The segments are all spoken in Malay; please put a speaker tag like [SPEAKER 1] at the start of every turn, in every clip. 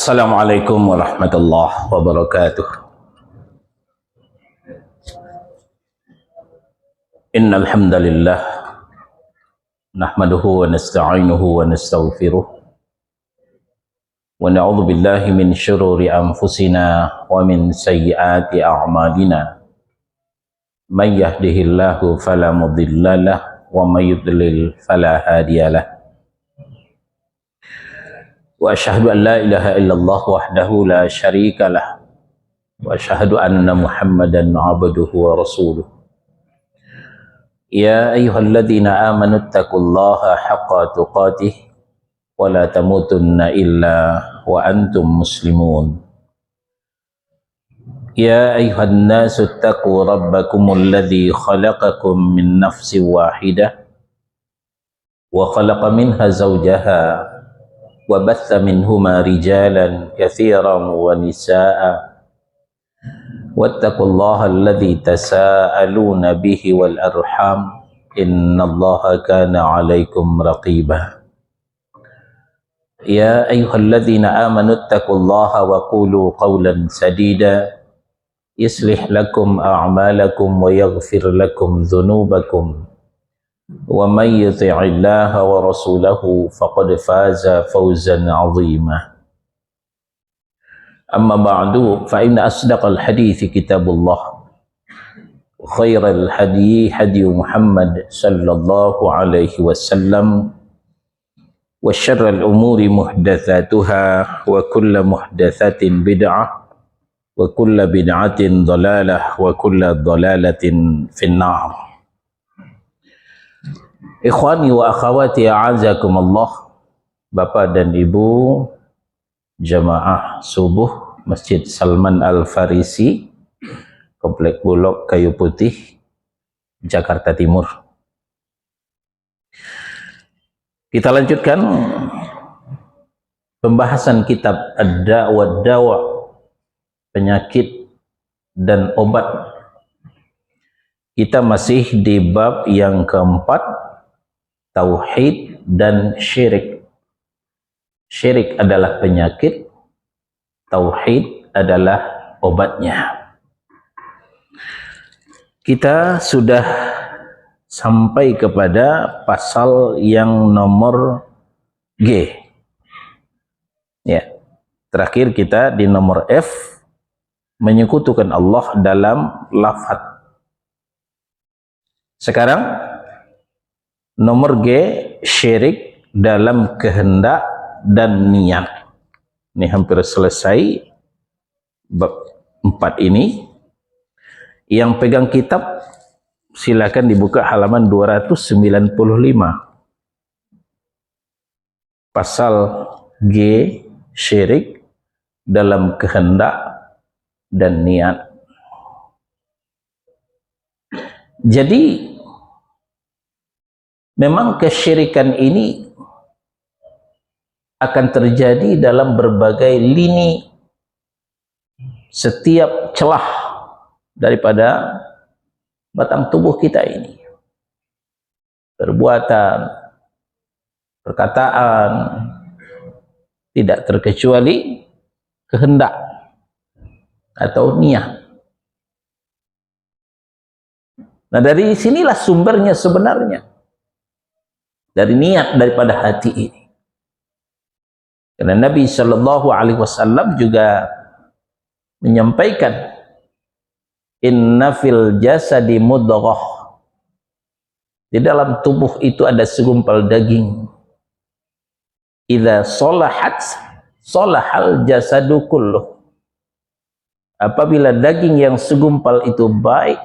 [SPEAKER 1] Assalamualaikum warahmatullahi wabarakatuh. Innal hamdalillah nahmaduhu wa nasta'inuhu wa nastaghfiruh wa na'udzu billahi min syururi anfusina wa min sayyiati a'malina. May yahdihillahu fala mudhillalah wa may yudlil fala hadiyalah. Wa asyhadu an la ilaha illallah wahdahu la syarika lah wa asyhadu anna Muhammadan abduhu wa rasuluh. Ya ayyuhalladzina amanu taqullaha haqqa tuqatih wa la tamutunna illa wa antum muslimun. Ya ayyuhan nasu taqu rabbakumul ladzi khalaqakum min nafsin wahidah wa khalaqa minha zawjaha وبث منهما رجالا كثيرا ونساء واتقوا الله الذي تساءلون به والأرحام إن الله كان عليكم رقيبا يا أيها الذين آمنوا اتقوا الله وقولوا قولا سديدا يصلح لكم أعمالكم ويغفر لكم ذنوبكم ومن يطع الله ورسوله فقد فاز فوزا عظيما. أما بعد فإن أصدق الحديث كتاب الله وخير الهدي هدي محمد صلى الله عليه وسلم وشر الأمور محدثاتها وكل محدثة بدعة وكل بدعة ضلالة وكل ضلالة في النار. Ikhwani wa akhawati a'azakumullah, Bapak dan Ibu jamaah subuh Masjid Salman Al-Farisi, Komplek Bulog Kayu Putih, Jakarta Timur. Kita lanjutkan pembahasan kitab Ad-Da' Dawa, penyakit dan obat. Kita masih di bab yang keempat, tauhid dan syirik. Syirik adalah penyakit, tauhid adalah obatnya. Kita sudah sampai kepada pasal yang nomor G. Ya. Terakhir kita di nomor F, menyekutukan Allah dalam lafaz. Sekarang nomor G, syirik dalam kehendak dan niat. Ini hampir selesai bab 4 ini. Yang pegang kitab silakan dibuka halaman 295. Pasal G, syirik dalam kehendak dan niat. Jadi memang kesyirikan ini akan terjadi dalam berbagai lini, setiap celah daripada batang tubuh kita ini. Perbuatan, perkataan, tidak terkecuali kehendak atau niat. Nah, dari sinilah sumbernya sebenarnya. Dari niat daripada hati ini. Karena Nabi Shallallahu Alaihi Wasallam juga menyampaikan, Inna fil jasadi mudghah. Di dalam tubuh itu ada segumpal daging. Idza salahat salahal jasadu kulluh. Apabila daging yang segumpal itu baik,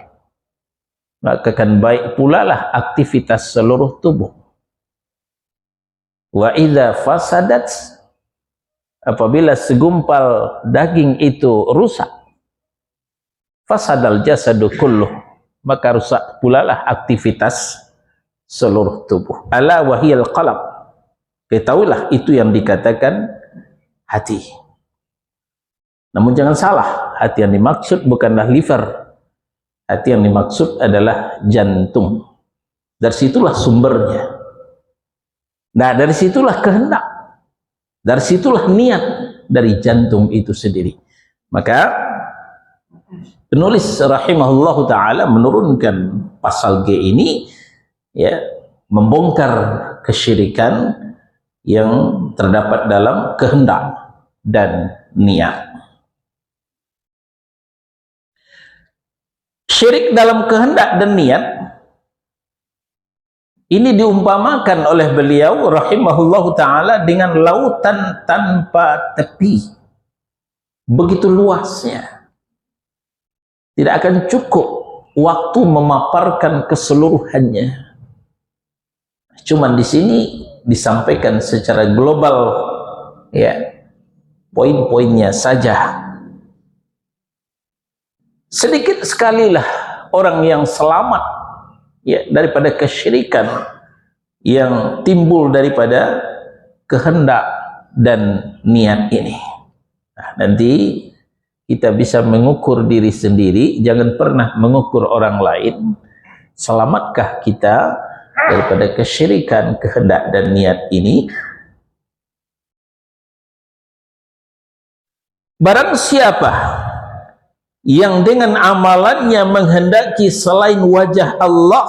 [SPEAKER 1] maka akan baik pula lah aktivitas seluruh tubuh. Wa idza fasadat, apabila segumpal daging itu rusak, fasadal jasadu kulluh, maka rusak pula lah aktivitas seluruh tubuh. Ala wahiyal qalb, ketahuilah itu yang dikatakan hati. Namun jangan salah, hati yang dimaksud bukanlah liver. Hati yang dimaksud adalah jantung. Dari situlah sumbernya. Nah, dari situlah kehendak. Dari situlah niat. dari jantung itu sendiri. Maka penulis rahimahullahu taala menurunkan pasal G ini, ya, membongkar kesyirikan yang terdapat dalam kehendak dan niat. Syirik dalam kehendak dan niat ini diumpamakan oleh beliau rahimahullahu taala dengan lautan tanpa tepi. Begitu luasnya. Tidak akan cukup waktu memaparkan keseluruhannya. Cuman di sini disampaikan secara global, ya, poin-poinnya saja. Sedikit sekalilah orang yang selamat, ya, daripada kesyirikan yang timbul daripada kehendak dan niat ini. Nah, nanti kita bisa mengukur diri sendiri, jangan pernah mengukur orang lain. Selamatkah kita daripada kesyirikan kehendak dan niat ini? Barang siapa yang dengan amalannya menghendaki selain wajah Allah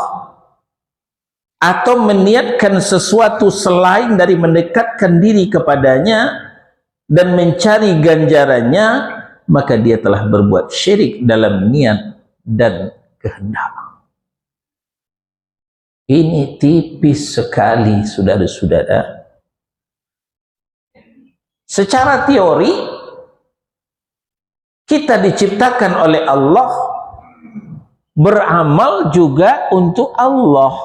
[SPEAKER 1] atau meniatkan sesuatu selain dari mendekatkan diri kepadanya dan mencari ganjarannya, maka dia telah berbuat syirik dalam niat dan kehendak. Ini tipis sekali, saudara-saudara. Secara teori kita diciptakan oleh Allah, beramal juga untuk Allah.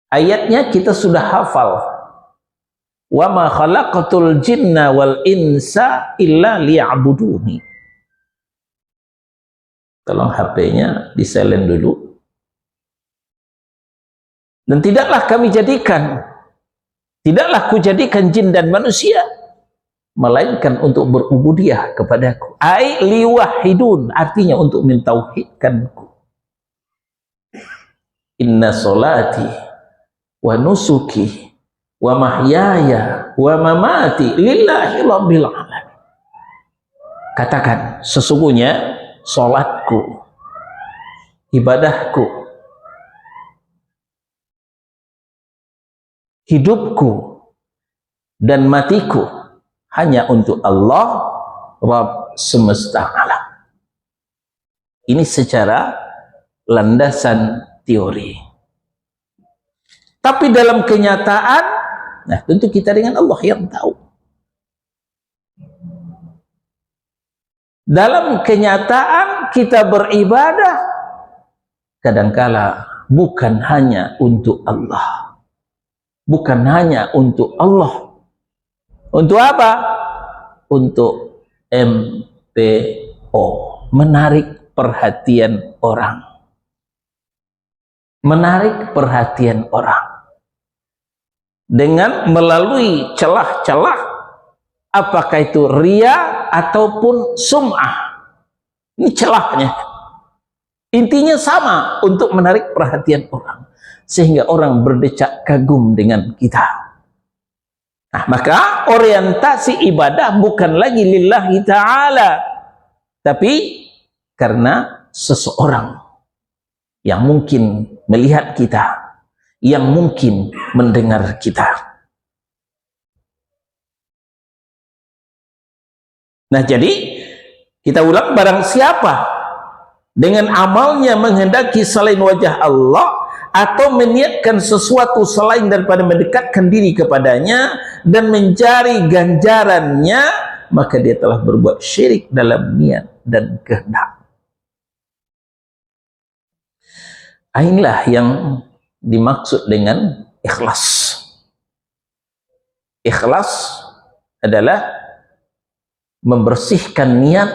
[SPEAKER 1] Ayatnya kita sudah hafal. Wa ma khalaqatul jinna wal insa illa liya'buduni. Tolong HP-nya di silent dulu. Dan tidaklah kujadikan jin dan manusia melainkan untuk berubudiyah kepadaku. Ai liwahidun, artinya untuk mentauhidkanku. Inna solati wa nusuki wa mahyaya wa mamati lillahi rabbil alamin. Katakan, sesungguhnya salatku, ibadahku, hidupku dan matiku hanya untuk Allah, Rabb semesta alam. Ini secara landasan teori. Tapi dalam kenyataan, nah tentu kita dengan Allah yang tahu. Dalam kenyataan kita beribadah, kadangkala bukan hanya untuk Allah. Bukan hanya untuk Allah. Untuk apa? Untuk MPO, menarik perhatian orang. Menarik perhatian orang. Dengan melalui celah-celah, apakah itu riya ataupun sum'ah. Ini celahnya. Intinya sama, untuk menarik perhatian orang. Sehingga orang berdecak kagum dengan kita. Nah, maka orientasi ibadah bukan lagi lillahi ta'ala, tapi karena seseorang yang mungkin melihat kita, yang mungkin mendengar kita. Nah, jadi kita ulang, barang siapa dengan amalnya menghendaki selain wajah Allah atau meniatkan sesuatu selain daripada mendekatkan diri kepadanya dan mencari ganjarannya, maka dia telah berbuat syirik dalam niat dan kehendak. Inilah yang dimaksud dengan ikhlas. Ikhlas adalah membersihkan niat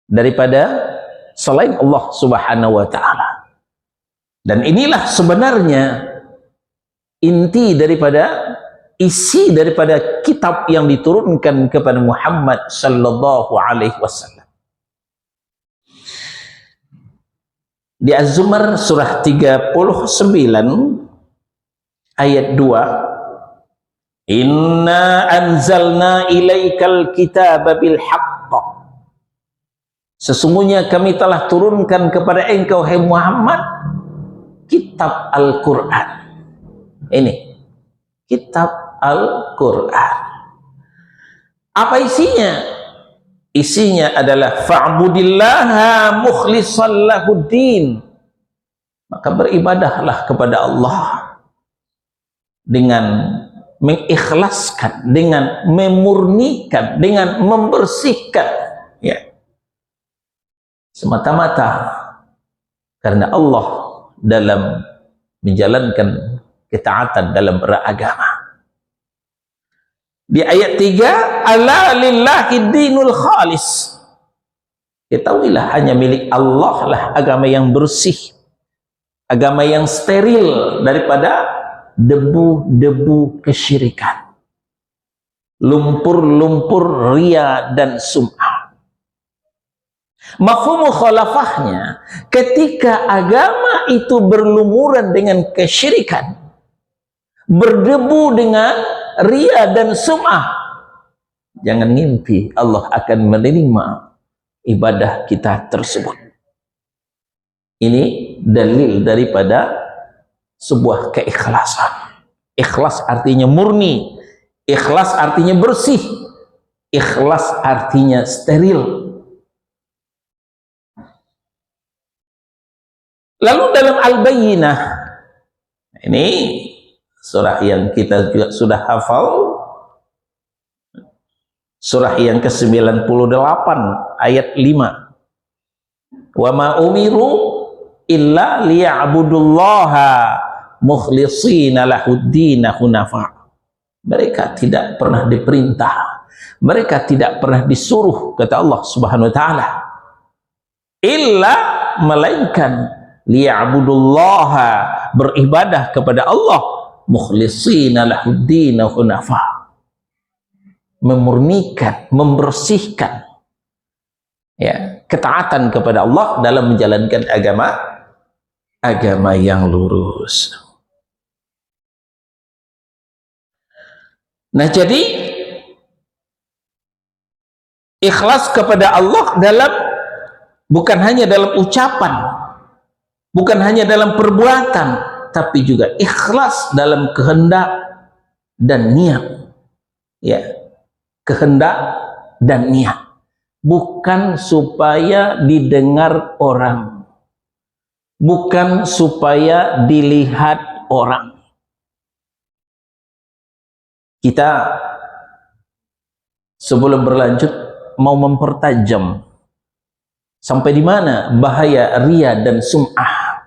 [SPEAKER 1] daripada selain Allah Subhanahu wa ta'ala. Dan inilah sebenarnya inti daripada isi daripada kitab yang diturunkan kepada Muhammad sallallahu alaihi wasallam. Di Az-Zumar surah 39 ayat 2, Inna anzalna ilaikal kitaba bil haqq. Sesungguhnya kami telah turunkan kepada engkau, hai Muhammad, kitab Al-Quran. Ini kitab Al-Quran. Apa isinya? Isinya adalah fa'budillaha mukhlishan lahuddin. Maka beribadahlah kepada Allah dengan mengikhlaskan, dengan memurnikan, dengan membersihkan, ya, semata-mata karena Allah dalam menjalankan ketaatan dalam beragama. Di ayat 3, ala lillahi dinul khalis. Ketahuilah hanya milik Allah lah agama yang bersih, agama yang steril daripada debu-debu kesyirikan, lumpur-lumpur riya dan sum'ah. Mafhum mukhalafahnya, ketika agama itu berlumuran dengan kesyirikan, berdebu dengan riya dan sum'ah, jangan ngimpi Allah akan menerima ibadah kita tersebut. Ini dalil daripada sebuah keikhlasan. Ikhlas artinya murni, ikhlas artinya bersih, ikhlas artinya steril. Lalu dalam Al-Bayyinah, ini surah yang kita juga sudah hafal, surah yang ke-98 ayat 5. Wa ma umiru illa liya'budullaha mukhlishina lahuddina hunafa. Mereka tidak pernah diperintah, mereka tidak pernah disuruh, kata Allah Subhanahu wa taala, illa, melainkan liya'budullaha, beribadah kepada Allah, mukhlishina lahuddina hunafa, memurnikan, membersihkan, ya, ketaatan kepada Allah dalam menjalankan agama yang lurus. Nah, jadi ikhlas kepada Allah dalam, bukan hanya dalam ucapan, bukan hanya dalam perbuatan, tapi juga ikhlas dalam kehendak dan niat, ya, kehendak dan niat, bukan supaya didengar orang, bukan supaya dilihat orang. Kita sebelum berlanjut mau mempertajam sampai di mana bahaya riya dan sum'ah,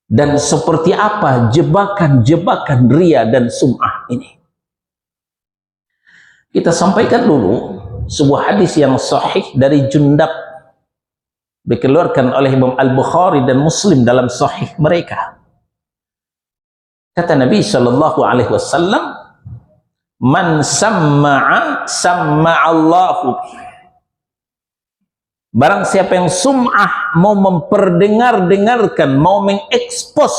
[SPEAKER 1] dan seperti apa jebakan-jebakan riya dan sum'ah ini. Kita sampaikan dulu sebuah hadis yang sahih dari Jundab, dikeluarkan oleh Imam Al-Bukhari dan Muslim dalam sahih mereka. Kata Nabi sallallahu alaihi wasallam, man samma'a samma'allahu. Barang siapa yang sum'ah, mau memperdengar-dengarkan, mau mengekspos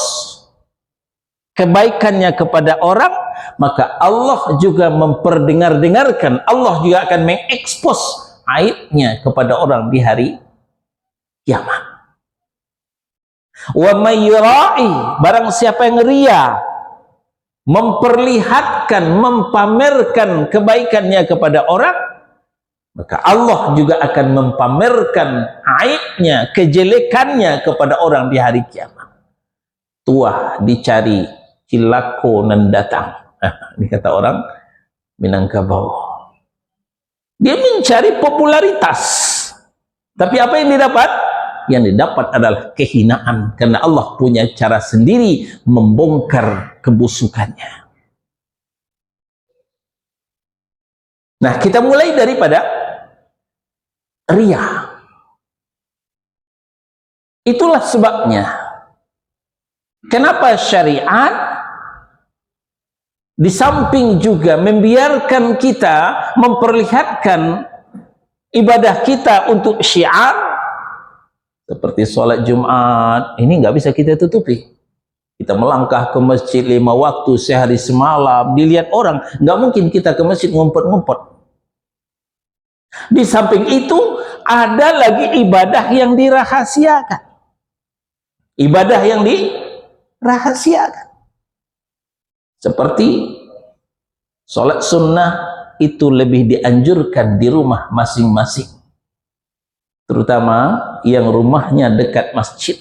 [SPEAKER 1] kebaikannya kepada orang, maka Allah juga memperdengar-dengarkan, Allah juga akan mengekspos aibnya kepada orang di hari kiamat. Wa may yura'i, barang siapa yang riya, memperlihatkan, mempamerkan kebaikannya kepada orang, maka Allah juga akan mempamerkan aibnya, kejelekannya kepada orang di hari kiamat. Tuah dicari, cilako nan datang. Ini kata orang Minangkabau. Dia mencari popularitas, tapi apa yang didapat? Yang didapat adalah kehinaan, karena Allah punya cara sendiri membongkar kebusukannya. Nah, kita mulai daripada riya. Itulah sebabnya kenapa syariat di samping juga membiarkan kita memperlihatkan ibadah kita untuk syiar, seperti sholat Jumat, ini nggak bisa kita tutupi. Kita melangkah ke masjid 5 waktu sehari semalam, dilihat orang, nggak mungkin kita ke masjid ngumpet-ngumpet. Di samping itu ada lagi ibadah yang dirahasiakan. Ibadah yang dirahasiakan. Seperti sholat sunnah itu lebih dianjurkan di rumah masing-masing. Terutama yang rumahnya dekat masjid.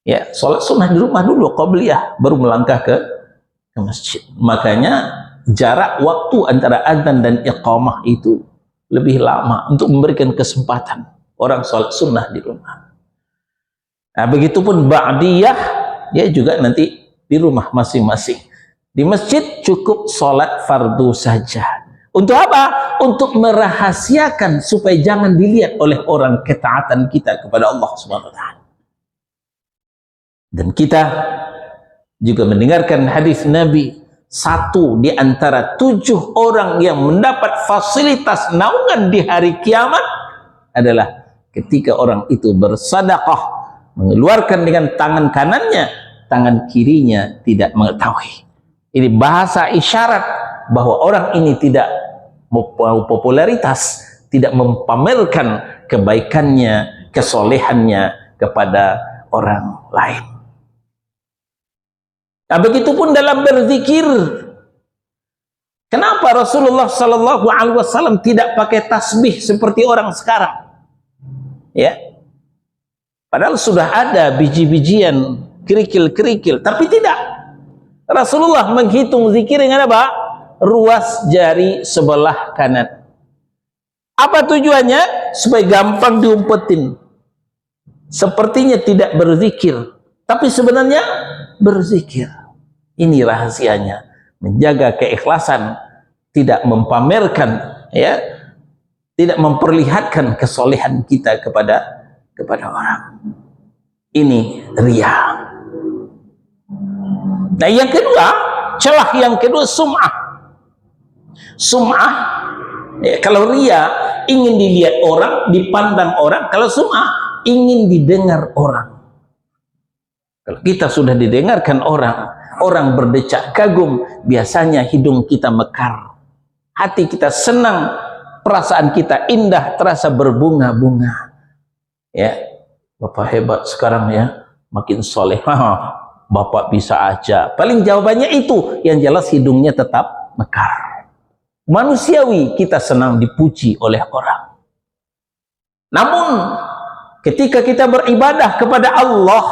[SPEAKER 1] Ya, sholat sunnah di rumah dulu, qabliyah, baru melangkah ke masjid. Makanya jarak waktu antara adzan dan iqamah itu lebih lama untuk memberikan kesempatan orang sholat sunnah di rumah. Nah, begitupun ba'diyah, ya juga nanti di rumah masing-masing. Di masjid cukup sholat fardu saja. Untuk apa? Untuk merahasiakan supaya jangan dilihat oleh orang ketaatan kita kepada Allah Subhanahu wa taala. Dan kita juga mendengarkan hadis Nabi, satu di antara 7 orang yang mendapat fasilitas naungan di hari kiamat adalah ketika orang itu bersedekah, mengeluarkan dengan tangan kanannya, tangan kirinya tidak mengetahui. Ini bahasa isyarat bahwa orang ini tidak mau popularitas, tidak mempamerkan kebaikannya, kesolehannya kepada orang lain. Nah, begitupun dalam berzikir. Kenapa Rasulullah Sallallahu Alaihi Wasallam tidak pakai tasbih seperti orang sekarang? Ya, padahal sudah ada biji-bijian, kerikil-kerikil, tapi tidak. Rasulullah menghitung zikir dengan apa? Ruas jari sebelah kanan. Apa tujuannya? Supaya gampang diumpetin. Sepertinya tidak berzikir, tapi sebenarnya berzikir. Ini rahasianya, menjaga keikhlasan, tidak mempamerkan, ya, tidak memperlihatkan kesolehan kita kepada orang. Ini riya. Nah, yang kedua, celah yang kedua, sum'ah. Sum'ah, ya, kalau riya ingin dilihat orang, dipandang orang. Kalau sum'ah ingin didengar orang. Kalau kita sudah didengarkan orang, orang berdecak kagum, biasanya hidung kita mekar, hati kita senang, perasaan kita indah, terasa berbunga-bunga. Ya, Bapak hebat sekarang ya, makin soleh. Bapak bisa aja. Paling jawabannya itu, yang jelas hidungnya tetap mekar. Manusiawi, kita senang dipuji oleh orang. Namun, ketika kita beribadah kepada Allah,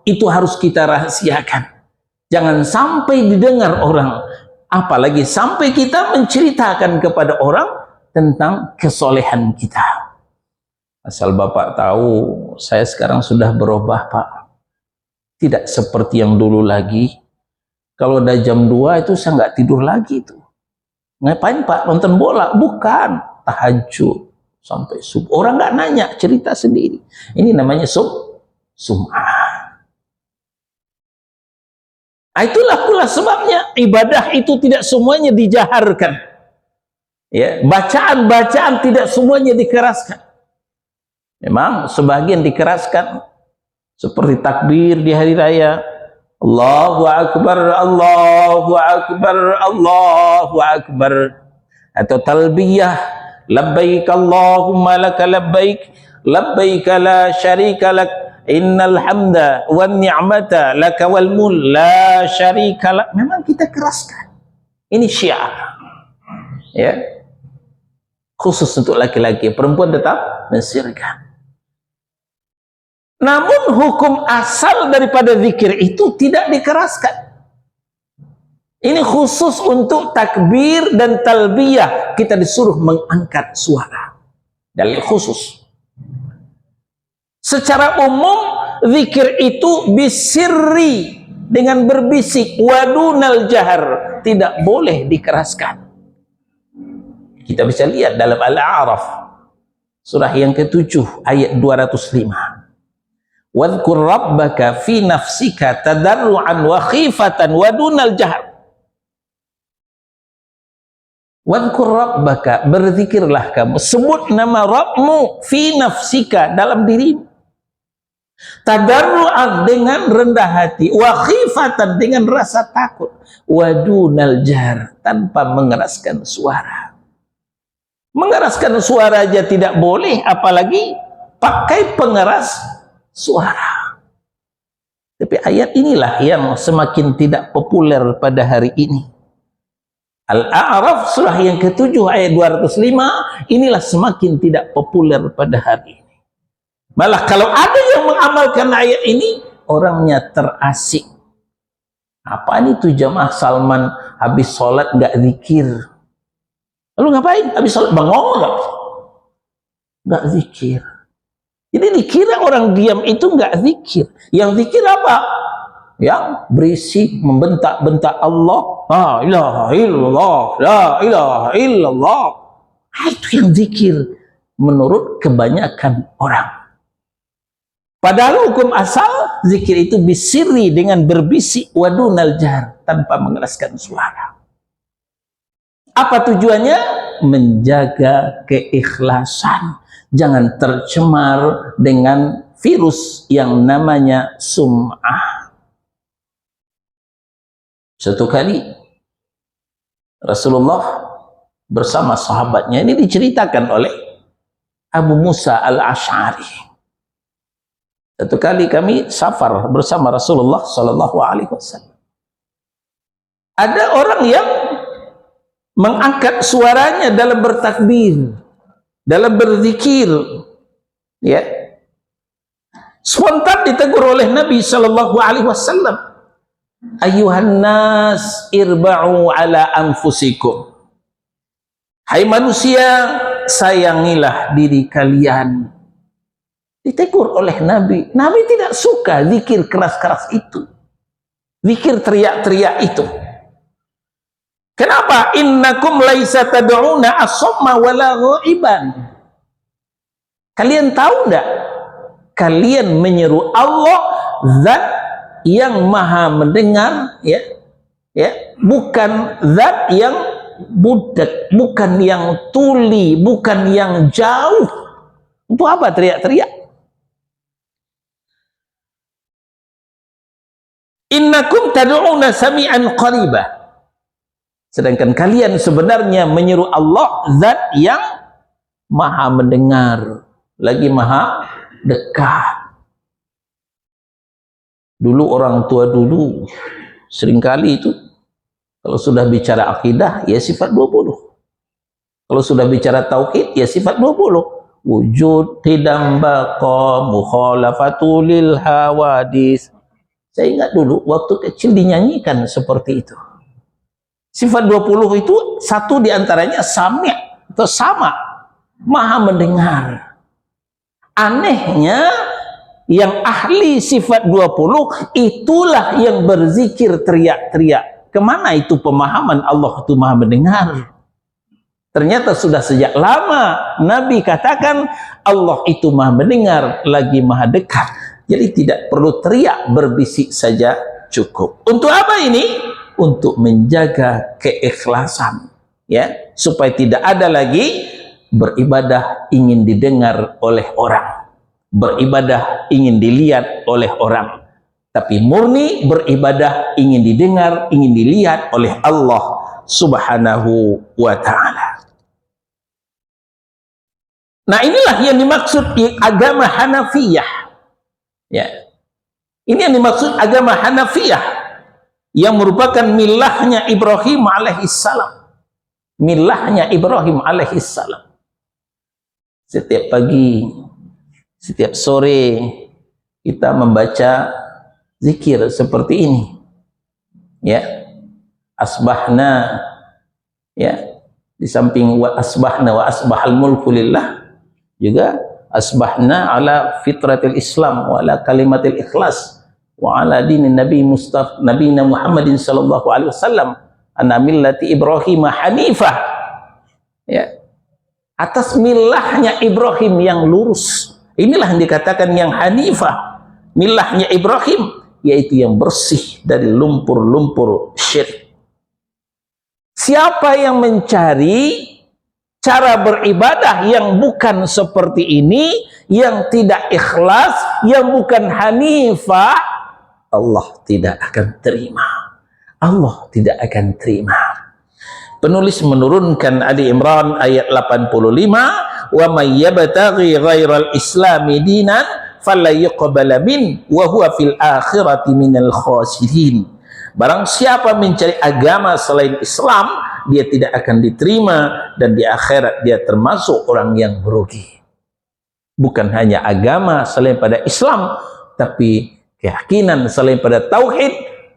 [SPEAKER 1] itu harus kita rahasiakan. Jangan sampai didengar orang, apalagi sampai kita menceritakan kepada orang tentang kesolehan kita. Asal Bapak tahu, saya sekarang sudah berubah, Pak. Tidak seperti yang dulu lagi. Kalau udah jam 2 itu saya nggak tidur lagi itu. Ngapain Pak? Nonton bola? Bukan. Tahajud sampai subuh. Orang nggak nanya, cerita sendiri. Ini namanya sum'ah. Itulah pula sebabnya ibadah itu tidak semuanya dijaharkan. Ya, bacaan-bacaan tidak semuanya dikeraskan. Memang sebagian dikeraskan, seperti takbir di hari raya, Allahu Akbar, Allahu Akbar, Allahu Akbar, atau talbiyah, labbaik Allahumma laka labbaik, labbaik la syarika lak, innal hamda wan ni'mata laka wal mul la syarika lak. Memang kita keraskan. Ini syiar. Ya. Khusus untuk laki-laki, perempuan tetap mensirkan. Namun hukum asal daripada zikir itu tidak dikeraskan. Ini khusus untuk takbir dan talbiyah, kita disuruh mengangkat suara. Dalil khusus. Secara umum zikir itu bisirri, dengan berbisik, wadunal jahar, tidak boleh dikeraskan. Kita bisa lihat dalam Al-A'raf surah yang ke-7 ayat 205. Wadhkur rabbaka fi nafsika tadarruan wa khifatan wa dunal jahar. Wadhkur rabbaka, berzikirlah kamu, sebut nama Rabbmu fi nafsika, dalam dirimu. tadarru'an dengan rendah hati, wa khifatan dengan rasa takut, wa dunal jar tanpa mengeraskan suara. Mengeraskan suara aja tidak boleh, apalagi pakai pengeras suara. Tapi ayat inilah yang semakin tidak populer pada hari ini. Al-A'raf surah yang ke-7 ayat 205 inilah semakin tidak populer pada hari ini. Malah kalau ada yang mengamalkan ayat ini, orangnya terasik. Apa ini tuh jamaah Salman habis sholat nggak zikir? Lalu ngapain? Habis sholat bengong nggak zikir. Jadi dikira orang diam itu nggak zikir. Yang zikir apa? Yang berisik membentak-bentak Allah, la ilaha illallah, la ilaha illallah. Itu yang zikir menurut kebanyakan orang. Padahal hukum asal zikir itu bisiri dengan berbisik, wadunal jar tanpa mengeraskan suara. Apa tujuannya? Menjaga keikhlasan. Jangan tercemar dengan virus yang namanya sum'ah. Satu kali Rasulullah bersama sahabatnya, ini diceritakan oleh Abu Musa al-Ash'ari. Satu kali kami safar bersama Rasulullah sallallahu alaihi wasallam. Ada orang yang mengangkat suaranya dalam bertakbir, dalam berzikir, ya. Spontan ditegur oleh Nabi sallallahu alaihi wasallam, "Ayuhan nas irba'u ala anfusikum." Hai manusia, sayangilah diri kalian. Ditegur oleh Nabi. Nabi tidak suka zikir keras-keras itu, zikir teriak-teriak itu. Kenapa? Innakum laisa tad'una as-samma wala ghaiban. Kalian tahu enggak? Kalian menyeru Allah, zat yang maha mendengar, ya, bukan zat yang budak, bukan yang tuli, bukan yang jauh. Untuk apa teriak-teriak? Innakum tad'una sami'an qaribah. Sedangkan kalian sebenarnya menyeru Allah, zat yang maha mendengar, lagi maha dekat. Dulu orang tua dulu seringkali itu kalau sudah bicara akidah ya sifat 20. Kalau sudah bicara tauhid ya sifat 20. Wujud tidak baqa mukhalafatul lil hawadis. Saya ingat dulu waktu kecil dinyanyikan seperti itu. Sifat 20 itu satu diantaranya sami' atau sama, maha mendengar. Anehnya yang ahli sifat 20 itulah yang berzikir teriak-teriak. Kemana itu pemahaman Allah itu maha mendengar? Ternyata sudah sejak lama Nabi katakan Allah itu maha mendengar, lagi maha dekat. Jadi tidak perlu teriak, berbisik saja cukup. Untuk apa ini? Untuk menjaga keikhlasan, ya, supaya tidak ada lagi beribadah ingin didengar oleh orang, beribadah ingin dilihat oleh orang, tapi murni beribadah ingin didengar, ingin dilihat oleh Allah Subhanahu wa ta'ala. Nah, inilah yang dimaksud di agama Hanafiyah, ya. Ini yang dimaksud agama Hanafiyah, yang merupakan milahnya Ibrahim alaihissalam. Milahnya Ibrahim alaihissalam. Setiap pagi, setiap sore kita membaca zikir seperti ini, ya. Asbahna, ya, di samping wa asbahna wa asbahal mulku lillah, juga asbahna ala fitratil Islam wa ala kalimatil ikhlas wa ala dinin Nabi Mustafa Nabina Muhammadin sallallahu alaihi wasallam ana millati Ibrahim hanifah, ya, atas milahnya Ibrahim yang lurus. Inilah yang dikatakan yang hanifah, milahnya Ibrahim, yaitu yang bersih dari lumpur-lumpur syirik. Siapa yang mencari cara beribadah yang bukan seperti ini, yang tidak ikhlas, yang bukan hanifah, Allah tidak akan terima. Allah tidak akan terima. Penulis menurunkan Ali Imran ayat 85, wa may yabtaghi ghairal islami dinan fala yuqbala min wa huwa fil akhirati minal khasirin. Barang siapa mencari agama selain Islam, dia tidak akan diterima, dan di akhirat dia termasuk orang yang merugi. Bukan hanya agama selain pada Islam, tapi keyakinan selain pada tauhid,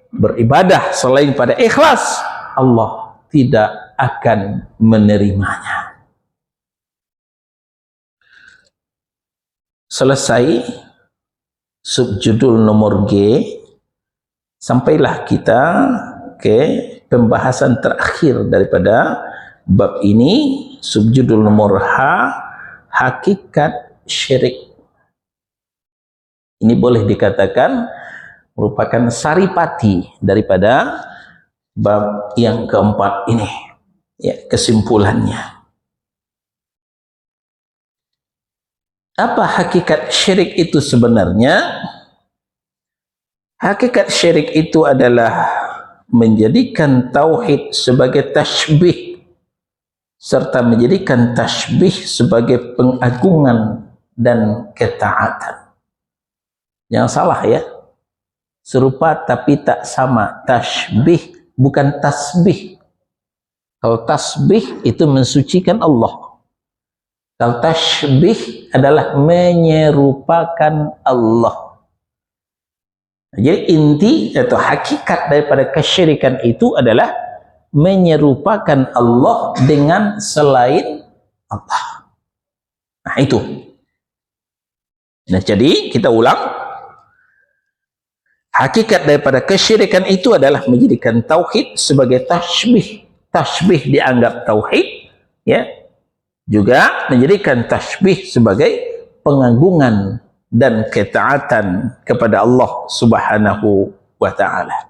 [SPEAKER 1] beribadah selain pada ikhlas, Allah tidak akan menerimanya. Selesai subjudul nomor G, sampailah kita ke pembahasan terakhir daripada bab ini, subjudul nomor H, hakikat syirik. Ini boleh dikatakan merupakan saripati daripada bab yang keempat ini, ya, kesimpulannya. Apa hakikat syirik itu sebenarnya? Hakikat syirik itu adalah menjadikan tauhid sebagai tasbih, serta menjadikan tasbih sebagai pengagungan dan ketaatan. Jangan salah ya, serupa tapi tak sama. Tasbih bukan tasbih. Kalau tasbih itu mensucikan Allah, kalau tasbih adalah menyerupakan Allah. Jadi inti atau hakikat daripada kesyirikan itu adalah menyerupakan Allah dengan selain Allah. Nah itu. Nah jadi kita ulang, hakikat daripada kesyirikan itu adalah menjadikan tauhid sebagai tasbih. Tasbih dianggap tauhid, ya. Juga menjadikan tasbih sebagai pengagungan dan ketaatan kepada Allah Subhanahu wa ta'ala.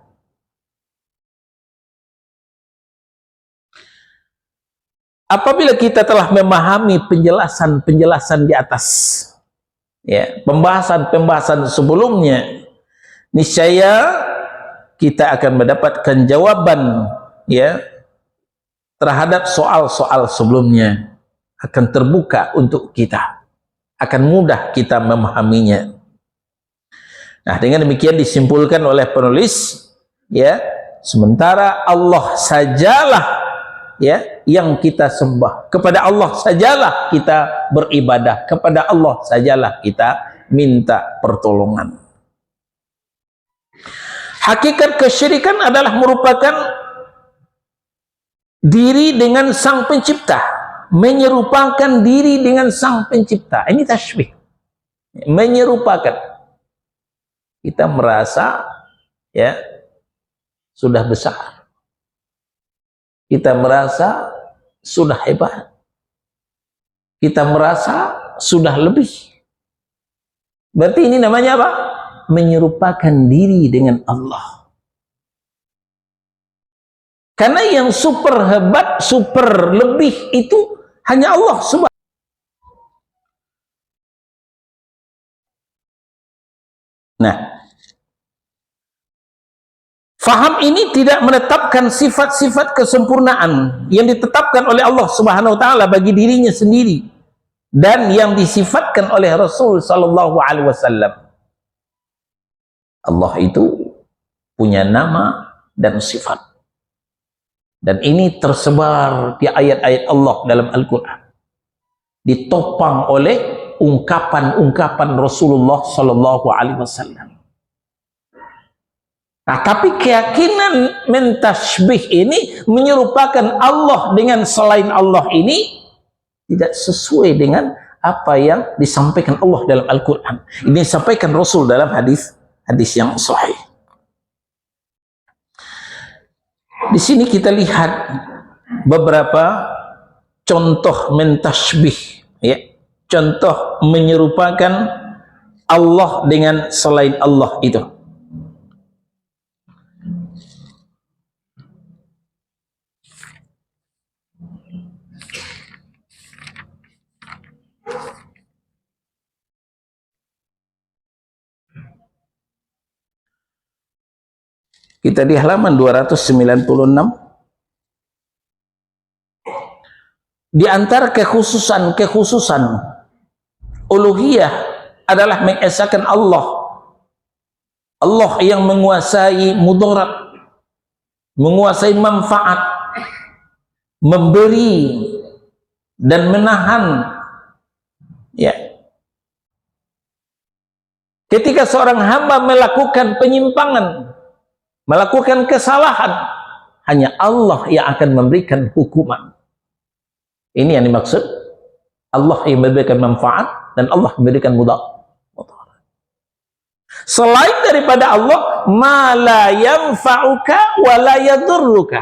[SPEAKER 1] Apabila kita telah memahami penjelasan-penjelasan di atas, ya, pembahasan-pembahasan sebelumnya, niscaya kita akan mendapatkan jawaban, ya, terhadap soal-soal sebelumnya, akan terbuka untuk kita, akan mudah kita memahaminya. Nah, dengan demikian disimpulkan oleh penulis, ya, sementara Allah sajalah, ya, yang kita sembah, kepada Allah sajalah kita beribadah, kepada Allah sajalah kita minta pertolongan. Hakikat kesyirikan adalah merupakan diri dengan sang pencipta, menyerupakan diri dengan sang pencipta. Ini tasbih, menyerupakan. Kita merasa, ya, sudah besar, kita merasa sudah hebat, kita merasa sudah lebih. Berarti ini namanya apa? Menyerupakan diri dengan Allah. Karena yang super hebat, super lebih itu hanya Allah Subhanahu. Nah, faham ini tidak menetapkan sifat-sifat kesempurnaan yang ditetapkan oleh Allah Subhanahu wa taala bagi dirinya sendiri dan yang disifatkan oleh Rasul sallallahu alaihi wasallam. Allah itu punya nama dan sifat. Dan ini tersebar di ayat-ayat Allah dalam Al-Qur'an. Ditopang oleh ungkapan-ungkapan Rasulullah sallallahu alaihi wasallam. Nah, tapi keyakinan mentasbih ini, menyerupakan Allah dengan selain Allah ini, tidak sesuai dengan apa yang disampaikan Allah dalam Al-Quran. Ini disampaikan Rasul dalam hadis yang sahih. Di sini kita lihat beberapa contoh mentasbih, ya, contoh menyerupakan Allah dengan selain Allah itu. Kita di halaman 296. Di antara kekhususan uluhiyah adalah mengesahkan Allah. Allah yang menguasai mudarat, menguasai manfaat, memberi dan menahan. Ya. Ketika seorang hamba melakukan penyimpangan, melakukan kesalahan, hanya Allah yang akan memberikan hukuman. Ini yang dimaksud Allah yang memberikan manfaat dan Allah memberikan mudarat. Selain daripada Allah, ma la yanfa'uka wa la yadurruka,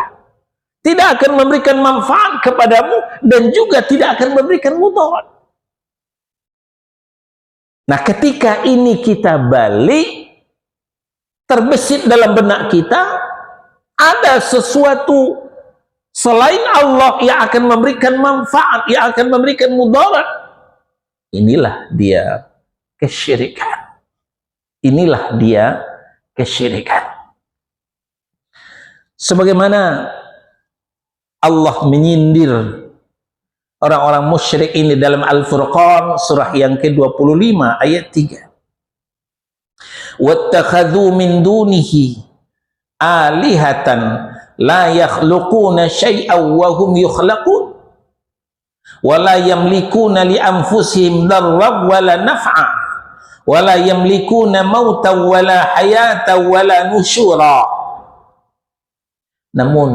[SPEAKER 1] tidak akan memberikan manfaat kepadamu dan juga tidak akan memberikan mudarat. Nah, ketika ini kita balik, terbesit dalam benak kita, ada sesuatu selain Allah yang akan memberikan manfaat, yang akan memberikan mudarat. Inilah dia kesyirikan. Inilah dia kesyirikan. Sebagaimana Allah menyindir orang-orang musyrik ini dalam Al-Furqan surah yang ke-25 ayat 3. Wattakhadhu min dunihi alihatan la yakhluquna syai'aw wa hum yukhlaqun wa la yamlikuna li anfusihim darran wa la naf'a wa la yamlikuna mautan wa la hayatan wa la nusyura. Namun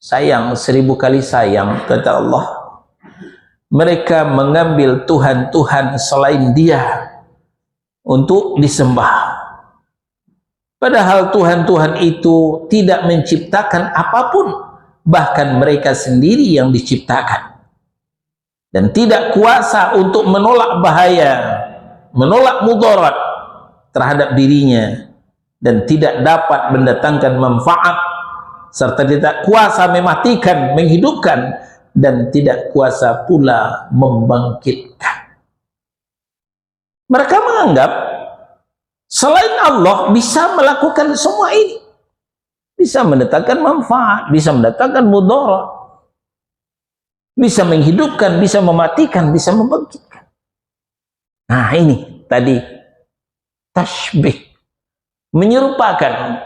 [SPEAKER 1] sayang, 1000 kali sayang, kata Allah, mereka mengambil Tuhan-Tuhan selain Dia untuk disembah. Padahal Tuhan-Tuhan itu tidak menciptakan apapun, bahkan mereka sendiri yang diciptakan, dan tidak kuasa untuk menolak bahaya, menolak mudarat terhadap dirinya, dan tidak dapat mendatangkan manfaat, serta tidak kuasa mematikan, menghidupkan, dan tidak kuasa pula membangkitkan. Mereka menganggap selain Allah bisa melakukan semua ini, bisa mendatangkan manfaat, bisa mendatangkan mudarat, bisa menghidupkan, bisa mematikan, bisa membangkitkan. Nah, ini tadi tasbih, menyerupakan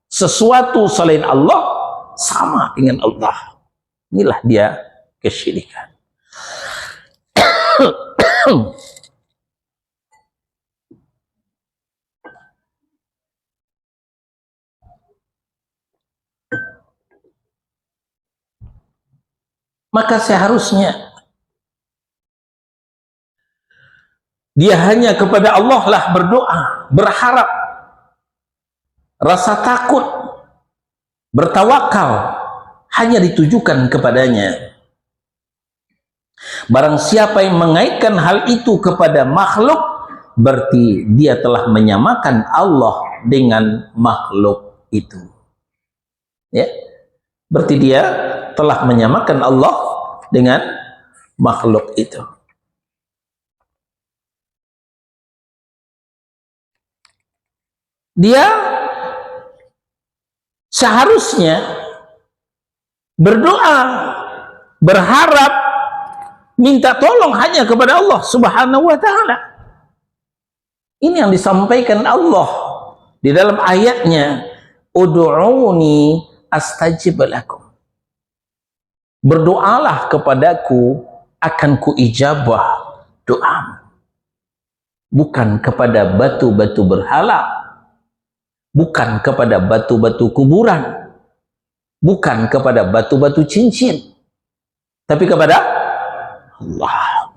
[SPEAKER 1] sesuatu selain Allah sama dengan Allah. Inilah dia kesyirikan. Maka seharusnya dia hanya kepada Allah lah berdoa, berharap, rasa takut, bertawakal hanya ditujukan kepadanya. Barang siapa yang mengaitkan hal itu kepada makhluk, berarti dia telah menyamakan Allah dengan makhluk itu. Ya, berarti dia telah menyamakan Allah dengan makhluk itu. Dia seharusnya berdoa, berharap, minta tolong hanya kepada Allah Subhanahu wa ta'ala. Ini yang disampaikan Allah di dalam ayatnya, ud'uni astajib lakum. Berdoalah kepadaku, akan kuijabah doamu. Bukan kepada batu-batu berhala, bukan kepada batu-batu kuburan, bukan kepada batu-batu cincin, tapi kepada Allah.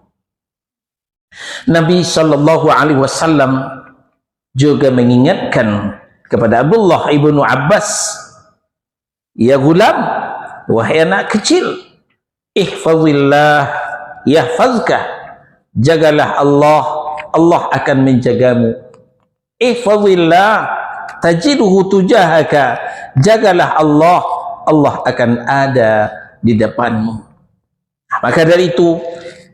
[SPEAKER 1] Nabi Shallallahu Alaihi Wasallam juga mengingatkan kepada Abdullah ibnu Abbas, ya gulam, wahai anak kecil, ihfazillah yahfazka, jagalah Allah, Allah akan menjagamu. Ihfazillah tajiduhu tujahaka, jagalah Allah, Allah akan ada di depanmu. Maka dari itu,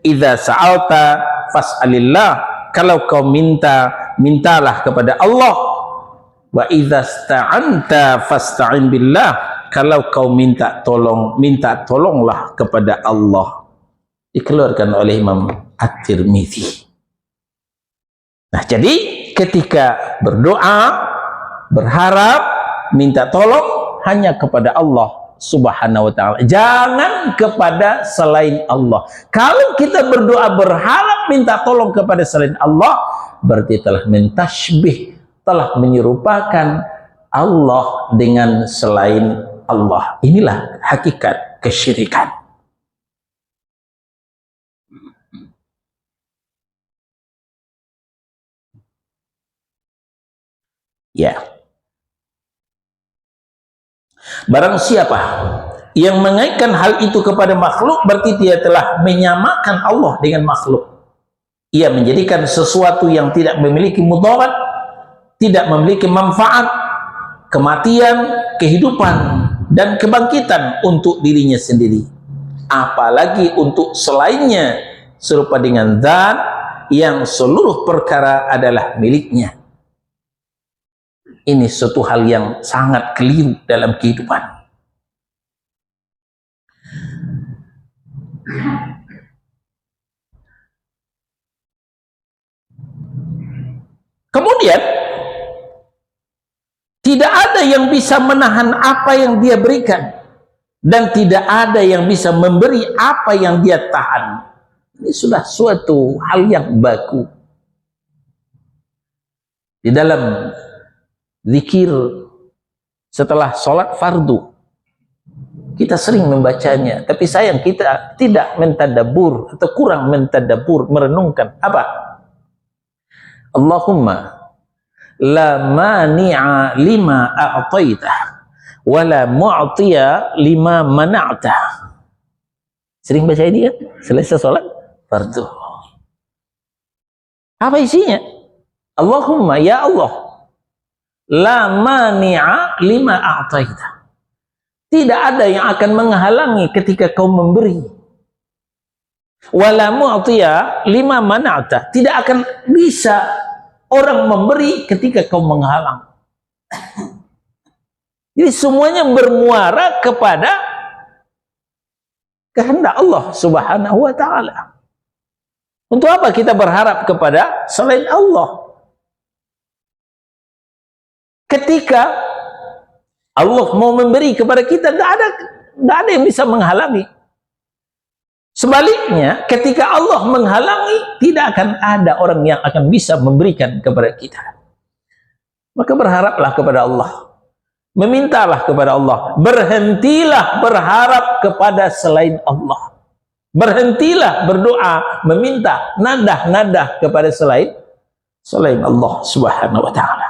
[SPEAKER 1] idza sa'alta fas'alillah, kalau kau minta, mintalah kepada Allah. Wa idza sta'anta fasta'in billah. Kalau kau minta tolonglah kepada Allah. Dikeluarkan oleh Imam At-Tirmidzi. Nah, jadi ketika berdoa, berharap, minta tolong hanya kepada Allah Subhanahu wa ta'ala, jangan kepada selain Allah. Kalau kita berdoa berharap minta tolong kepada selain Allah, berarti telah mentasbih, telah menyerupakan Allah dengan selain Allah. Inilah hakikat kesyirikan. Ya. Barang siapa yang mengaitkan hal itu kepada makhluk, berarti dia telah menyamakan Allah dengan makhluk. Ia menjadikan sesuatu yang tidak memiliki mudarat, tidak memiliki manfaat, kematian, kehidupan, dan kebangkitan untuk dirinya sendiri. Apalagi untuk selainnya, serupa dengan zat yang seluruh perkara adalah miliknya. Ini suatu hal yang sangat keliru dalam kehidupan. Kemudian, tidak ada yang bisa menahan apa yang dia berikan, dan tidak ada yang bisa memberi apa yang dia tahan. Ini sudah suatu hal yang baku. Di dalam zikir setelah sholat fardu, kita sering membacanya, tapi sayang kita tidak mentadabur atau kurang mentadabur, merenungkan. Apa? Allahumma la mani'a lima a'taitah wa la mu'tiya lima mana'tah. Sering baca ini kan? Selesai sholat fardu. Apa isinya? Allahumma, ya Allah, la mani'a lima a'taitah. Tidak ada yang akan menghalangi ketika kau memberi. Wala mu'tiya lima mana'ta. Tidak akan bisa orang memberi ketika kau menghalang. Jadi semuanya bermuara kepada kehendak Allah Subhanahu wa ta'ala. Untuk apa kita berharap kepada selain Allah? Ketika Allah mau memberi kepada kita, tidak ada yang bisa menghalangi. Sebaliknya, ketika Allah menghalangi, tidak akan ada orang yang akan bisa memberikan kepada kita. Maka berharaplah kepada Allah, memintalah kepada Allah, berhentilah berharap kepada selain Allah, berhentilah berdoa, meminta nadah-nadah kepada selain Allah Subhanahu wa ta'ala.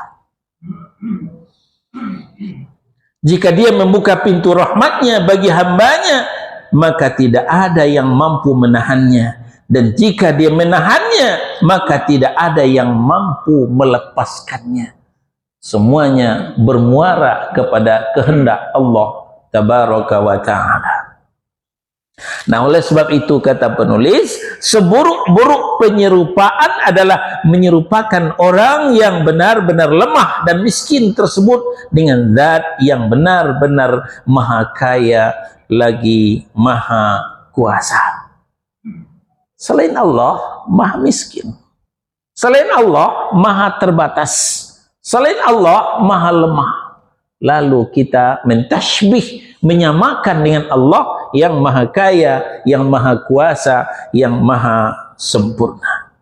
[SPEAKER 1] Jika dia membuka pintu rahmatnya bagi hambanya, maka tidak ada yang mampu menahannya. Dan jika dia menahannya, maka tidak ada yang mampu melepaskannya. Semuanya bermuara kepada kehendak Allah Tabaraka wa ta'ala. Nah, oleh sebab itu kata penulis, seburuk-buruk penyerupaan adalah menyerupakan orang yang benar-benar lemah dan miskin tersebut dengan zat yang benar-benar maha kaya lagi maha kuasa. Selain Allah maha miskin, selain Allah maha terbatas, selain Allah maha lemah. Lalu kita mentasbih, menyamakan dengan Allah yang maha kaya, yang maha kuasa, yang maha sempurna.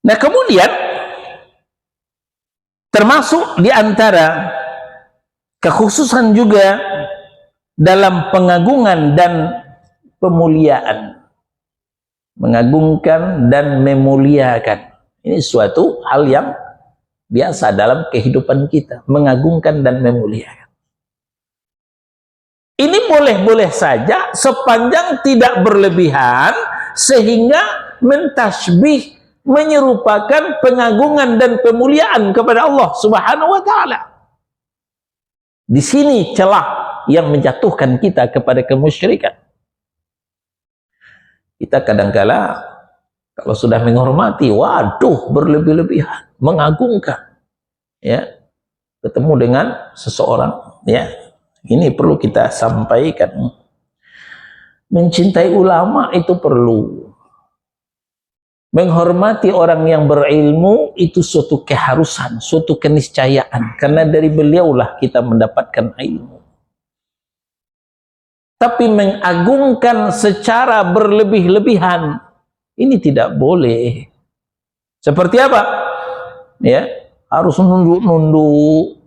[SPEAKER 1] Nah, kemudian termasuk di antara kekhususan juga dalam pengagungan dan pemuliaan. Mengagungkan dan memuliakan. Ini suatu hal yang biasa dalam kehidupan kita. Mengagungkan dan memuliakan. Ini boleh-boleh saja sepanjang tidak berlebihan sehingga mentasbih, menyerupakan pengagungan dan pemuliaan kepada Allah Subhanahu wa ta'ala. Di sini celah yang menjatuhkan kita kepada kemusyrikan. Kita kadangkala Kalau sudah menghormati, waduh, berlebih-lebihan, mengagungkan, ya, ketemu dengan seseorang, ya, ini perlu kita sampaikan. Mencintai ulama itu perlu. Menghormati orang yang berilmu itu suatu keharusan, suatu keniscayaan, karena dari beliaulah kita mendapatkan ilmu. Tapi mengagungkan secara berlebih-lebihan ini tidak boleh. Seperti apa? Ya, harus nunduk-nunduk,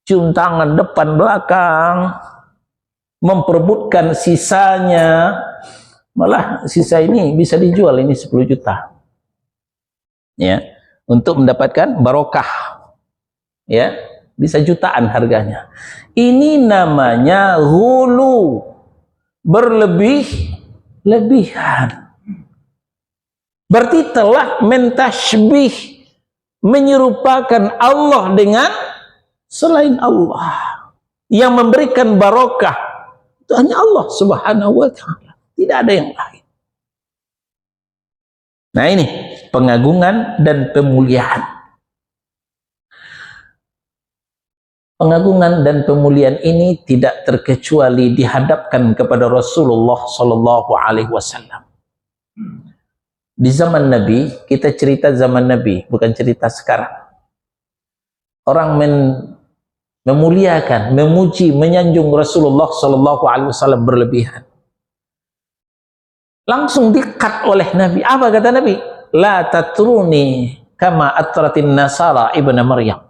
[SPEAKER 1] cium tangan depan belakang, memperebutkan sisanya, malah sisa ini bisa dijual ini 10 juta, ya, untuk mendapatkan barokah, ya, bisa jutaan harganya. Ini namanya hulu, berlebih-lebihan. Berarti telah mentashbih, menyerupakan Allah dengan selain Allah. Yang memberikan barokah itu hanya Allah Subhanahu wa ta'ala, tidak ada yang lain. Nah, ini pengagungan dan pemuliaan. Pengagungan dan pemuliaan ini tidak terkecuali dihadapkan kepada Rasulullah sallallahu alaihi wasallam. Di zaman Nabi, kita cerita zaman Nabi, bukan cerita sekarang. Orang memuliakan, memuji, menyanjung Rasulullah sallallahu alaihi wasallam berlebihan. Langsung di-cut oleh Nabi. Apa kata Nabi? La tatruni kama atratin nasara ibnu Maryam.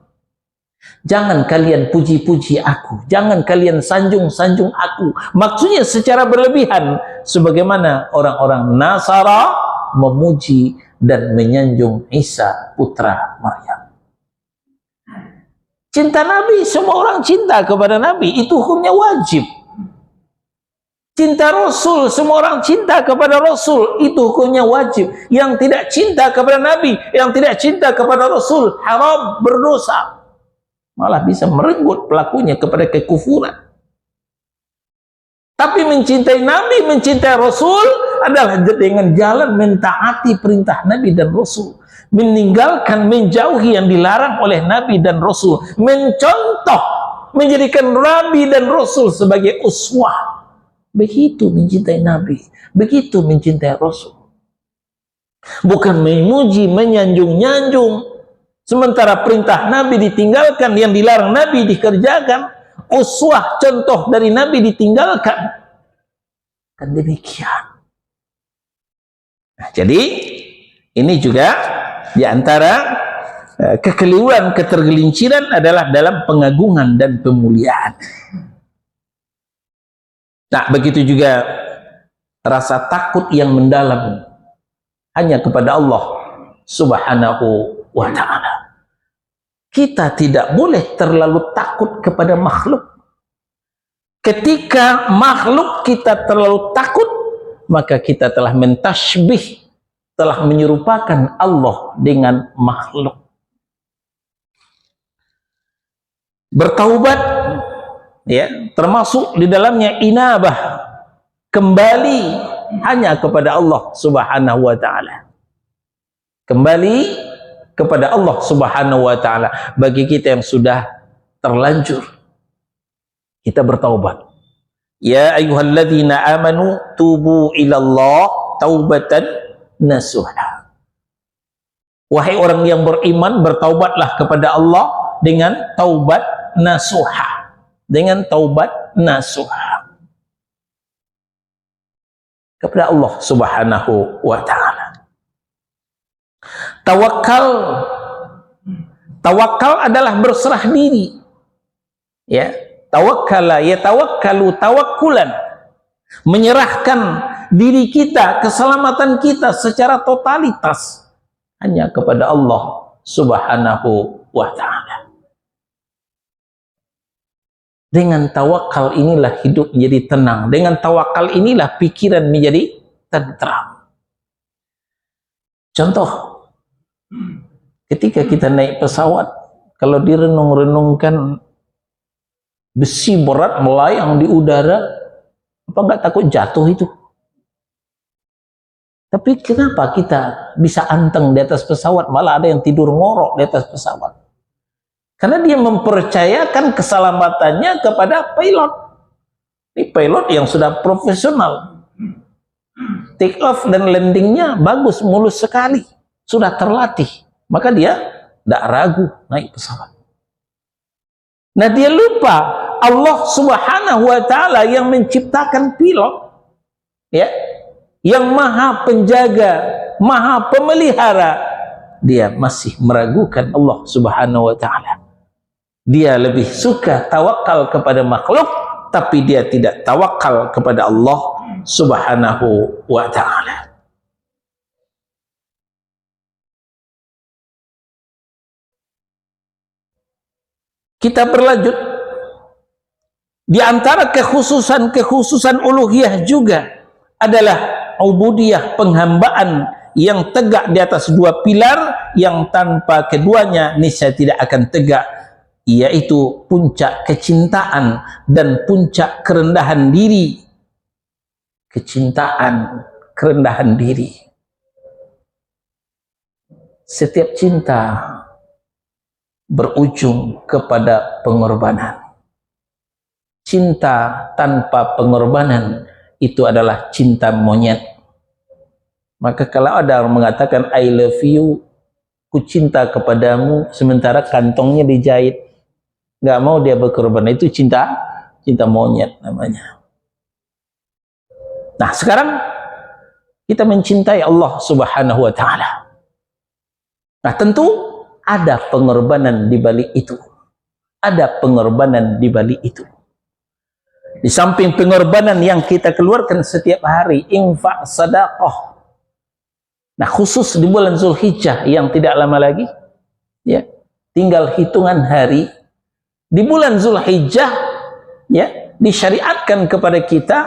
[SPEAKER 1] Jangan kalian puji-puji aku, jangan kalian sanjung-sanjung aku. Maksudnya secara berlebihan, sebagaimana orang-orang Nasara memuji dan menyanjung Isa putra Maryam. Cinta Nabi, semua orang cinta kepada Nabi, itu hukumnya wajib. Cinta Rasul, semua orang cinta kepada Rasul, itu hukumnya wajib. Yang tidak cinta kepada Nabi, yang tidak cinta kepada Rasul, haram, berdosa. Malah bisa merenggut pelakunya kepada kekufuran. Tapi mencintai Nabi, mencintai Rasul adalah dengan jalan mentaati perintah Nabi dan Rasul, meninggalkan, menjauhi yang dilarang oleh Nabi dan Rasul, mencontoh, menjadikan Nabi dan Rasul sebagai uswah. Begitu mencintai Nabi, begitu mencintai Rasul. Bukan memuji, menyanjung-nyanjung, sementara perintah Nabi ditinggalkan, yang dilarang Nabi dikerjakan, uswah, contoh dari Nabi ditinggalkan. Kan demikian. Nah, jadi ini juga diantara kekeliruan, ketergelinciran adalah dalam pengagungan dan pemuliaan. Nah, begitu juga rasa takut yang mendalam hanya kepada Allah Subhanahu wa ta'ala. Kita tidak boleh terlalu takut kepada makhluk. Ketika makhluk kita terlalu takut, maka kita telah mentashbih, telah menyerupakan Allah dengan makhluk. Bertaubat, ya, termasuk di dalamnya inabah, kembali hanya kepada Allah Subhanahu wa ta'ala. Kembali kepada Allah Subhanahu wa ta'ala. Bagi kita yang sudah terlanjur, kita bertaubat. Ya ayyuhalladzina amanu tubu ilallah taubatan nasuha. Wahai orang yang beriman, bertaubatlah kepada Allah dengan taubat nasuha. Dengan taubat nasuha kepada Allah Subhanahu wa ta'ala. Tawakal adalah berserah diri, ya. Tawakkala yatawakkalu tawakkulan, menyerahkan diri kita, keselamatan kita secara totalitas hanya kepada Allah Subhanahu wa ta'ala. Dengan tawakal inilah hidup menjadi tenang, dengan tawakal inilah pikiran menjadi tentram. Contoh, ketika kita naik pesawat, kalau direnung-renungkan, besi berat melayang di udara, apa nggak takut jatuh itu? Tapi kenapa kita bisa anteng di atas pesawat, malah ada yang tidur ngorok di atas pesawat? Karena dia mempercayakan keselamatannya kepada pilot. Ini pilot yang sudah profesional. Take off dan landingnya bagus, mulus sekali. Sudah terlatih. Maka dia tidak ragu naik pesawat. Nah, dia lupa Allah Subhanahu wa Ta'ala yang menciptakan pilot, ya, yang maha penjaga, maha pemelihara. Dia masih meragukan Allah Subhanahu wa Ta'ala. Dia lebih suka tawakal kepada makhluk, tapi dia tidak tawakal kepada Allah Subhanahu wa Ta'ala. Kita berlanjut. Di antara kekhususan uluhiyah juga adalah ubudiyah, penghambaan yang tegak di atas dua pilar yang tanpa keduanya niscaya tidak akan tegak, yaitu puncak kecintaan dan puncak kerendahan diri. Kecintaan, kerendahan diri. Setiap cinta berujung kepada pengorbanan. Cinta tanpa pengorbanan itu adalah cinta monyet. Maka kalau ada orang mengatakan I love you, ku cinta kepadamu, sementara kantongnya dijahit, nggak mau dia berkorban, itu cinta monyet namanya. Nah, sekarang kita mencintai Allah Subhanahu wa Ta'ala. Nah, tentu ada pengorbanan di balik itu. Ada pengorbanan di balik itu. Di samping pengorbanan yang kita keluarkan setiap hari, infak, sedekah. Nah, khusus di bulan Zulhijjah yang tidak lama lagi, ya, tinggal hitungan hari. Di bulan Zulhijjah, ya, disyariatkan kepada kita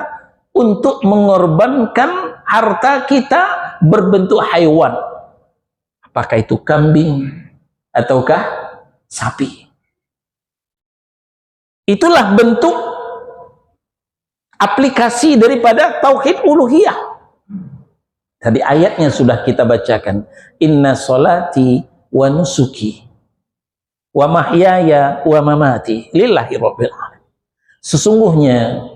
[SPEAKER 1] untuk mengorbankan harta kita berbentuk haiwan. Apakah itu kambing ataukah sapi? Itulah bentuk aplikasi daripada tauhid uluhiyah. Tadi ayatnya sudah kita bacakan. Inna solati wa nusuki wa mahyaya wa mamati lillahi rabbil alamin. Sesungguhnya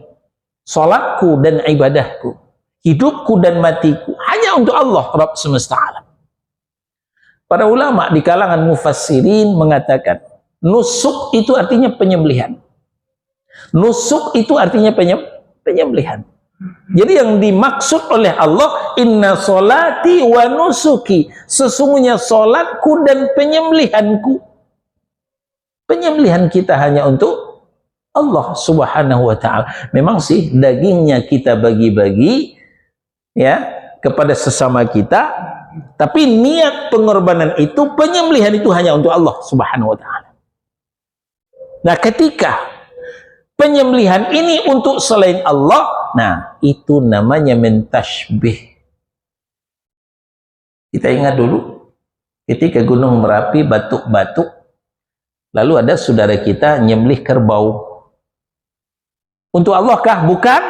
[SPEAKER 1] salatku dan ibadahku, hidupku dan matiku hanya untuk Allah Rabb semesta alam. Para ulama di kalangan mufassirin mengatakan nusuk itu artinya penyembelihan. Nusuk itu artinya penyembelihan. Jadi yang dimaksud oleh Allah, inna solati wa nusuki, sesungguhnya solatku dan penyembelihanku. Penyembelihan kita hanya untuk Allah Subhanahu wa Ta'ala. Memang sih dagingnya kita bagi-bagi, ya, kepada sesama kita, tapi niat pengorbanan itu, penyembelihan itu hanya untuk Allah Subhanahu wa Ta'ala. Nah, ketika penyembelihan ini untuk selain Allah, nah, itu namanya mentashbih. Kita ingat dulu ketika Gunung Merapi batuk-batuk, lalu ada saudara kita nyembelih kerbau. Untuk Allah kah? Bukan.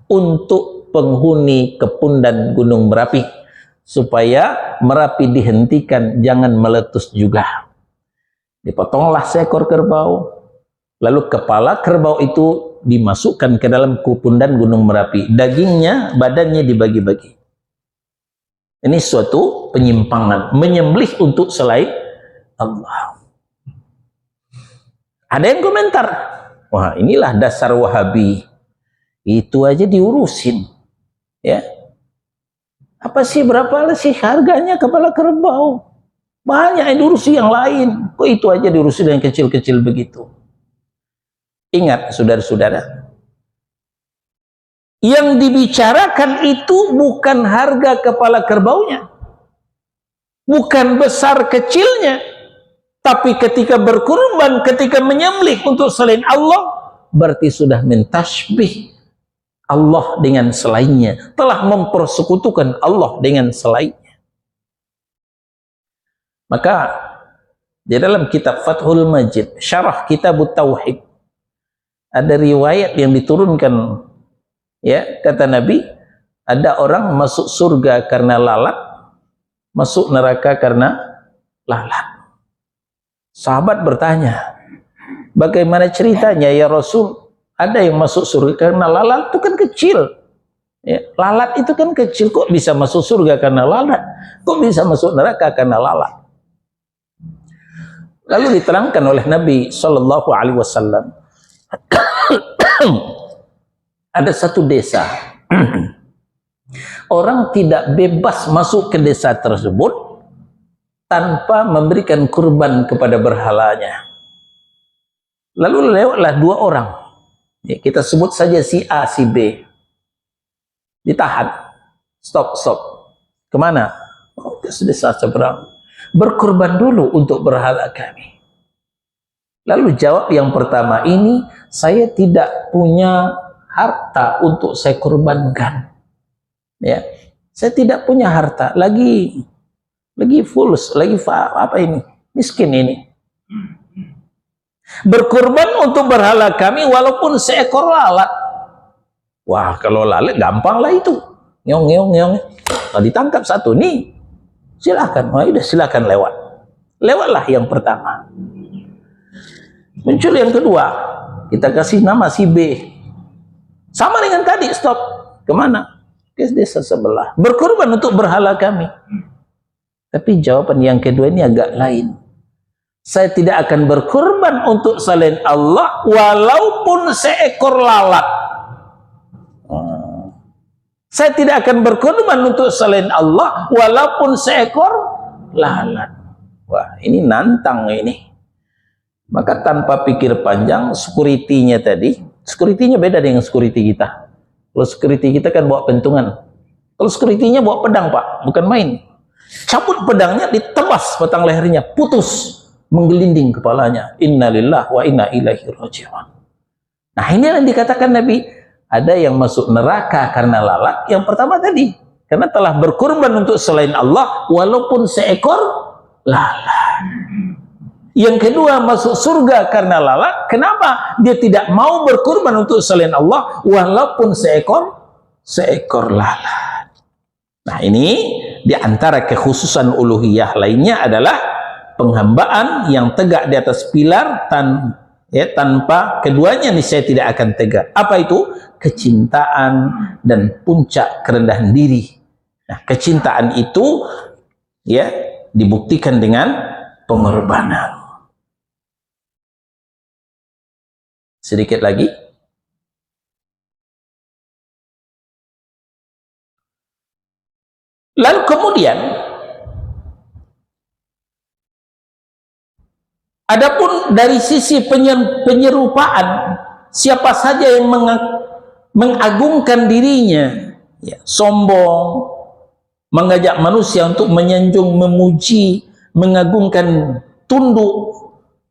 [SPEAKER 1] Untuk penghuni kepundan Gunung Merapi, supaya Merapi dihentikan, jangan meletus juga. Dipotonglah seekor kerbau, lalu kepala kerbau itu dimasukkan ke dalam kepundan Gunung Merapi. Dagingnya, badannya dibagi-bagi. Ini suatu penyimpangan, menyembelih untuk selain Allah. Ada yang komentar, wah, inilah dasar Wahabi. Itu aja diurusin, ya. Apa sih, berapa sih harganya kepala kerbau? Banyak yang diurusi yang lain. Kok itu aja diurusi yang kecil-kecil begitu? Ingat, saudara-saudara, yang dibicarakan itu bukan harga kepala kerbaunya, bukan besar kecilnya, tapi ketika berkurban, ketika menyembelih untuk selain Allah, berarti sudah mentashbih Allah dengan selainnya, telah mempersekutukan Allah dengan selainnya. Maka di dalam kitab Fathul Majid, syarah Kitabut Tauhid, ada riwayat yang diturunkan, ya, kata Nabi, Ada orang masuk surga karena lalat, masuk neraka karena lalat. Sahabat bertanya, bagaimana ceritanya ya Rasul? Ada yang masuk surga karena lalat, itu kan kecil. Ya, lalat itu kan kecil, kok bisa masuk surga karena lalat? Kok bisa masuk neraka karena lalat? Lalu diterangkan oleh Nabi Shallallahu Alaihi Wasallam, ada satu desa, orang tidak bebas masuk ke desa tersebut tanpa memberikan kurban kepada berhalanya. Lalu lewatlah dua orang, ya, kita sebut saja si A, si B. Ditahan, stop. Kemana? Oh, ke desa seberang. Berkurban dulu untuk berhala kami. Lalu jawab yang pertama ini, saya tidak punya harta untuk saya kurbankan. Ya, saya tidak punya harta, lagi fulus, apa ini? Miskin ini. Berkurban untuk berhala kami walaupun seekor lalat. Wah, kalau lalat gampang lah itu. Nyong. Kalau ditangkap satu nih, silakan. Wah, udah silakan lewat. Lewatlah yang pertama. Muncul yang kedua, kita kasih nama si B. Sama dengan tadi, stop. Kemana? Ke desa sebelah. Berkorban untuk berhala kami. Tapi jawaban yang kedua ini agak lain. Saya tidak akan berkorban untuk selain Allah walaupun seekor lalat. Saya tidak akan berkorban untuk selain Allah walaupun seekor lalat. Wah, ini nantang ini. Maka tanpa pikir panjang, security-nya tadi, security-nya beda dengan security kita. Kalau security kita kan bawa pentungan. Kalau security-nya bawa pedang, Pak, bukan main. Cabut pedangnya, ditebas batang lehernya, putus, menggelinding kepalanya. Innalillahi wa inna ilaihi raji'un. Nah, ini yang dikatakan Nabi, ada yang masuk neraka karena lalat. Yang pertama tadi, karena telah berkorban untuk selain Allah walaupun seekor lalat. Yang kedua, masuk surga karena lalat. Kenapa? Dia tidak mau berkorban untuk selain Allah walaupun seekor lalat. Nah, ini di antara kekhususan uluhiyah lainnya adalah penghambaan yang tegak di atas pilar tanpa keduanya niscaya tidak akan tegak. Apa itu? Kecintaan dan puncak kerendahan diri. Nah, kecintaan itu ya dibuktikan dengan pengorbanan. Sedikit lagi. Lalu kemudian adapun dari sisi penyerupaan, siapa saja yang mengagungkan dirinya, ya, sombong, mengajak manusia untuk menyanjung, memuji, mengagungkan, tunduk,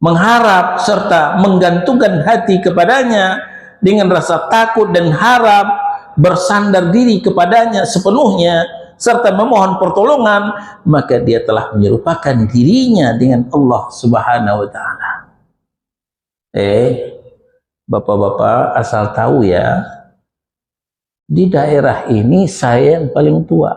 [SPEAKER 1] mengharap, serta menggantungkan hati kepadanya dengan rasa takut dan harap, bersandar diri kepadanya sepenuhnya, serta memohon pertolongan, maka dia telah menyerupakan dirinya dengan Allah Subhanahu wa Ta'ala. Bapak-bapak asal tahu ya, di daerah ini saya yang paling tua.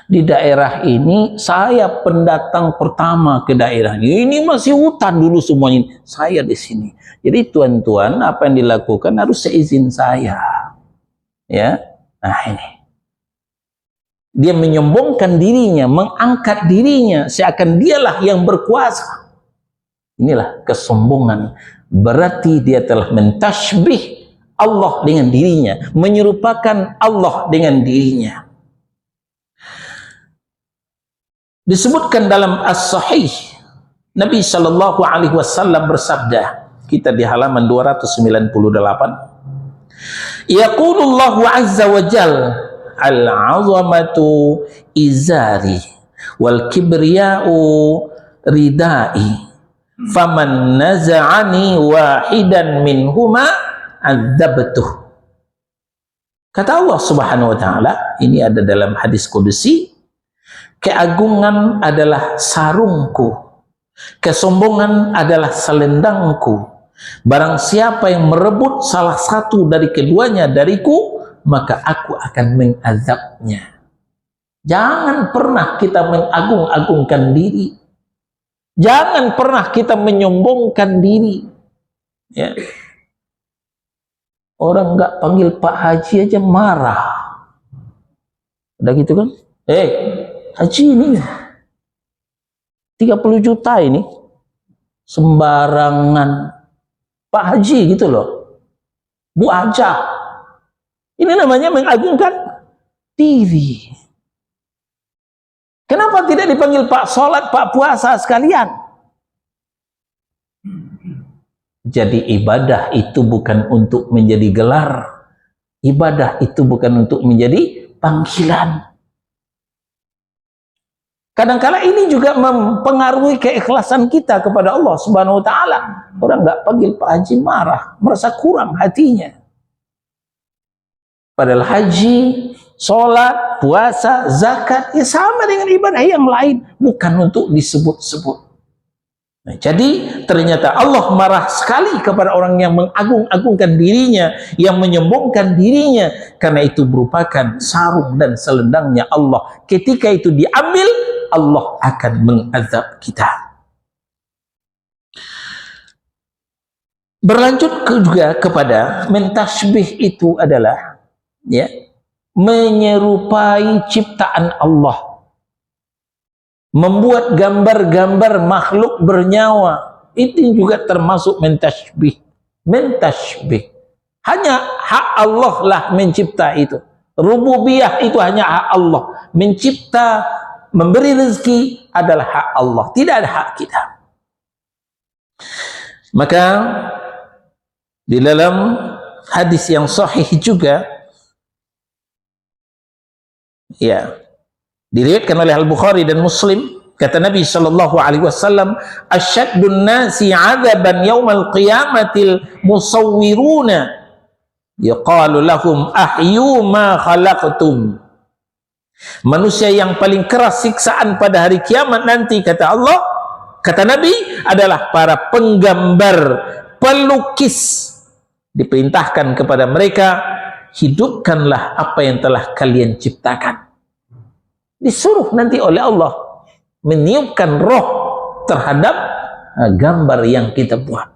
[SPEAKER 1] Di daerah ini saya pendatang pertama ke daerah ini. Ini masih hutan dulu semuanya. Saya di sini. Jadi tuan-tuan, apa yang dilakukan harus seizin saya. Ya, nah ini. Dia menyombongkan dirinya, mengangkat dirinya, seakan dialah yang berkuasa. Inilah kesombongan. Berarti dia telah mentasbih Allah dengan dirinya, menyerupakan Allah dengan dirinya. Disebutkan dalam As-Sahih, Nabi Shallallahu Alaihi Wasallam bersabda, kita di halaman 298, Yaqulullahu Azza wa Jal, al-azamatu izari wal kibriya'u ridai faman naza'ani wahidan minhuma adzabtuh. Kata Allah Subhanahu wa Ta'ala, ini ada dalam hadis kudusi, keagungan adalah sarungku, kesombongan adalah selendangku. Barang siapa yang merebut salah satu dari keduanya dariku, maka aku akan mengazabnya. Jangan pernah kita mengagung-agungkan diri. Jangan pernah kita menyombongkan diri. Ya. Orang nggak panggil Pak Haji aja marah. Udah gitu kan? Haji ini 30 juta ini sembarangan. Pak Haji gitu loh. Bu Haja. Ini namanya mengagungkan diri. Kenapa tidak dipanggil Pak Sholat, Pak Puasa sekalian? Jadi ibadah itu bukan untuk menjadi gelar. Ibadah itu bukan untuk menjadi panggilan. Kadang-kala ini juga mempengaruhi keikhlasan kita kepada Allah Subhanahu wa taala. Orang nggak panggil Pak Haji marah, merasa kurang hatinya. Padahal haji, sholat, puasa, zakat ya sama dengan ibadah yang lain, bukan untuk disebut-sebut. Nah, jadi ternyata Allah marah sekali kepada orang yang mengagung-agungkan dirinya, yang menyombongkan dirinya, karena itu merupakan sarung dan selendangnya Allah. Ketika itu diambil, Allah akan mengazab kita. Berlanjut juga kepada mentasbih itu adalah ya menyerupai ciptaan Allah, membuat gambar-gambar makhluk bernyawa, itu juga termasuk mentasbih. Mentasbih hanya hak Allah lah mencipta itu. Rububiyah itu hanya hak Allah. Mencipta, memberi rezeki adalah hak Allah, tidak ada hak kita. Maka di dalam hadis yang sahih juga ya diriwayatkan oleh Al-Bukhari dan Muslim, kata Nabi sallallahu alaihi wasallam, asyaddun nasi 'adzaban yaumal qiyamatil musawwiruna yaqalu lahum ahyu ma khalaqtum. Manusia yang paling keras siksaan pada hari kiamat nanti, kata Allah, kata Nabi, adalah para penggambar, pelukis. Diperintahkan kepada mereka, hidupkanlah apa yang telah kalian ciptakan. Disuruh nanti oleh Allah meniupkan roh terhadap gambar yang kita buat.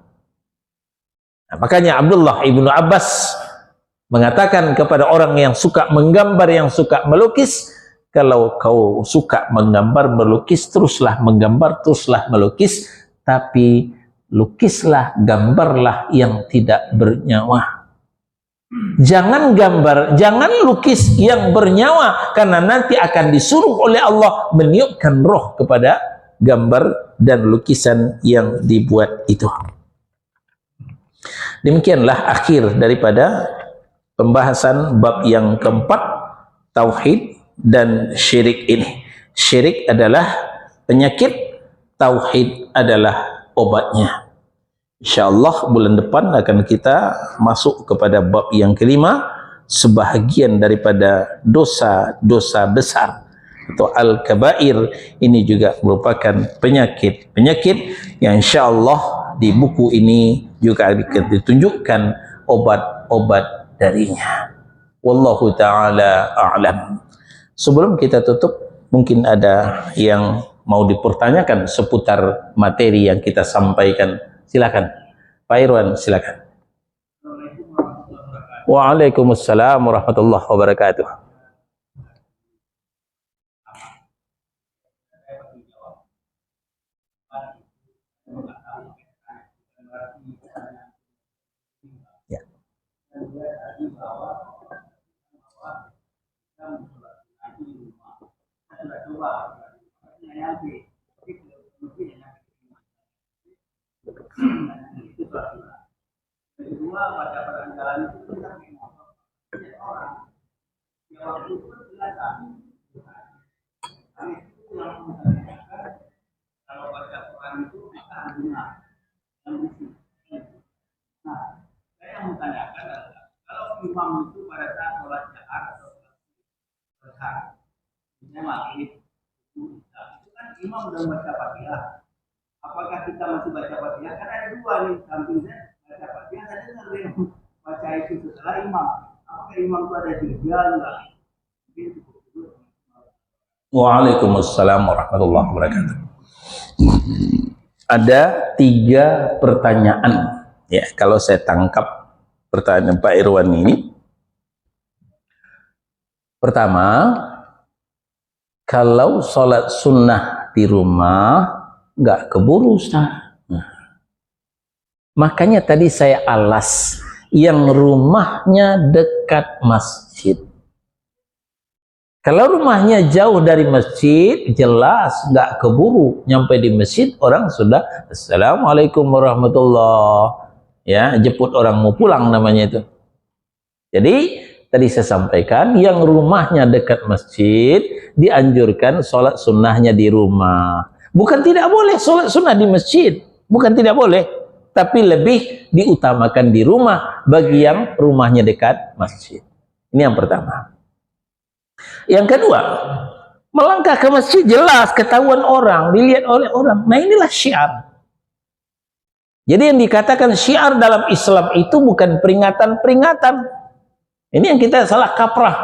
[SPEAKER 1] Nah, makanya Abdullah ibnu Abbas mengatakan kepada orang yang suka menggambar, yang suka melukis, kalau kau suka menggambar, melukis, teruslah menggambar, teruslah melukis, tapi lukislah, gambarlah yang tidak bernyawa. Jangan gambar, jangan lukis yang bernyawa, karena nanti akan disuruh oleh Allah meniupkan roh kepada gambar dan lukisan yang dibuat itu. Demikianlah akhir daripada pembahasan bab yang keempat, tauhid dan syirik ini. Syirik adalah penyakit, tauhid adalah obatnya. InsyaAllah bulan depan akan kita masuk kepada bab yang kelima, sebahagian daripada dosa-dosa besar atau al-kabair. Ini juga merupakan penyakit-penyakit yang insyaAllah di buku ini juga ditunjukkan obat-obat darinya. Wallahu ta'ala a'lam. Sebelum kita tutup, mungkin ada yang mau dipertanyakan seputar materi yang kita sampaikan. Silakan, Pak Irwan, silakan. Waalaikumsalam warahmatullahi wabarakatuh. Ya.
[SPEAKER 2] Kedua, pada perjalanan itu kita orang yang waktu itu kelihatan kami itu yang menanyakan kalau baca Quran itu maka dengar yang isi. Nah, saya yang menanyakan adalah kalau imam itu pada saat sholat jahar atau besar, misalnya maghrib itu kan imam sudah membaca Fatihah. Apakah kita masih baca Fatihah? Karena ada dua nih sampingnya. Baca Fatihah, saya dengar yang baca itu setelah imam. Apakah imam itu ada tiga enggak?
[SPEAKER 1] Waalaikumsalam warahmatullahi wabarakatuh. Ada 3 pertanyaan ya, kalau saya tangkap pertanyaan Pak Irwan ini. Pertama, kalau sholat sunnah di rumah nggak keburu Ustaz. Makanya tadi saya alas yang rumahnya dekat masjid. Kalau rumahnya jauh dari masjid, jelas nggak keburu. Nyampe di masjid, orang sudah Assalamualaikum warahmatullah. Ya, jemput orang mau pulang namanya itu. Jadi, tadi saya sampaikan, yang rumahnya dekat masjid, dianjurkan sholat sunnahnya di rumah. Bukan tidak boleh sholat sunnah di masjid. Bukan tidak boleh. Tapi lebih diutamakan di rumah bagi yang rumahnya dekat masjid. Ini yang pertama. Yang kedua, melangkah ke masjid jelas ketahuan orang, dilihat oleh orang. Nah, inilah syiar. Jadi yang dikatakan syiar dalam Islam itu bukan peringatan-peringatan. Ini yang kita salah kaprah.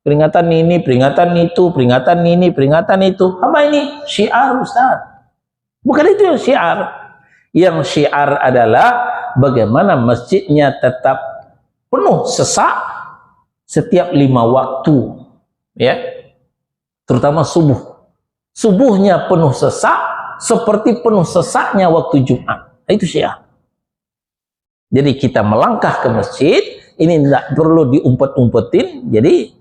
[SPEAKER 1] Peringatan ini, peringatan itu, peringatan ini, peringatan itu. Apa ini? Syiar, Ustaz. Bukan itu yang syiar. Yang syiar adalah bagaimana masjidnya tetap penuh sesak setiap 5 waktu. Ya, terutama subuh. Subuhnya penuh sesak seperti penuh sesaknya waktu Jumat. Itu syiar. Jadi kita melangkah ke masjid, ini tidak perlu diumpet-umpetin. Jadi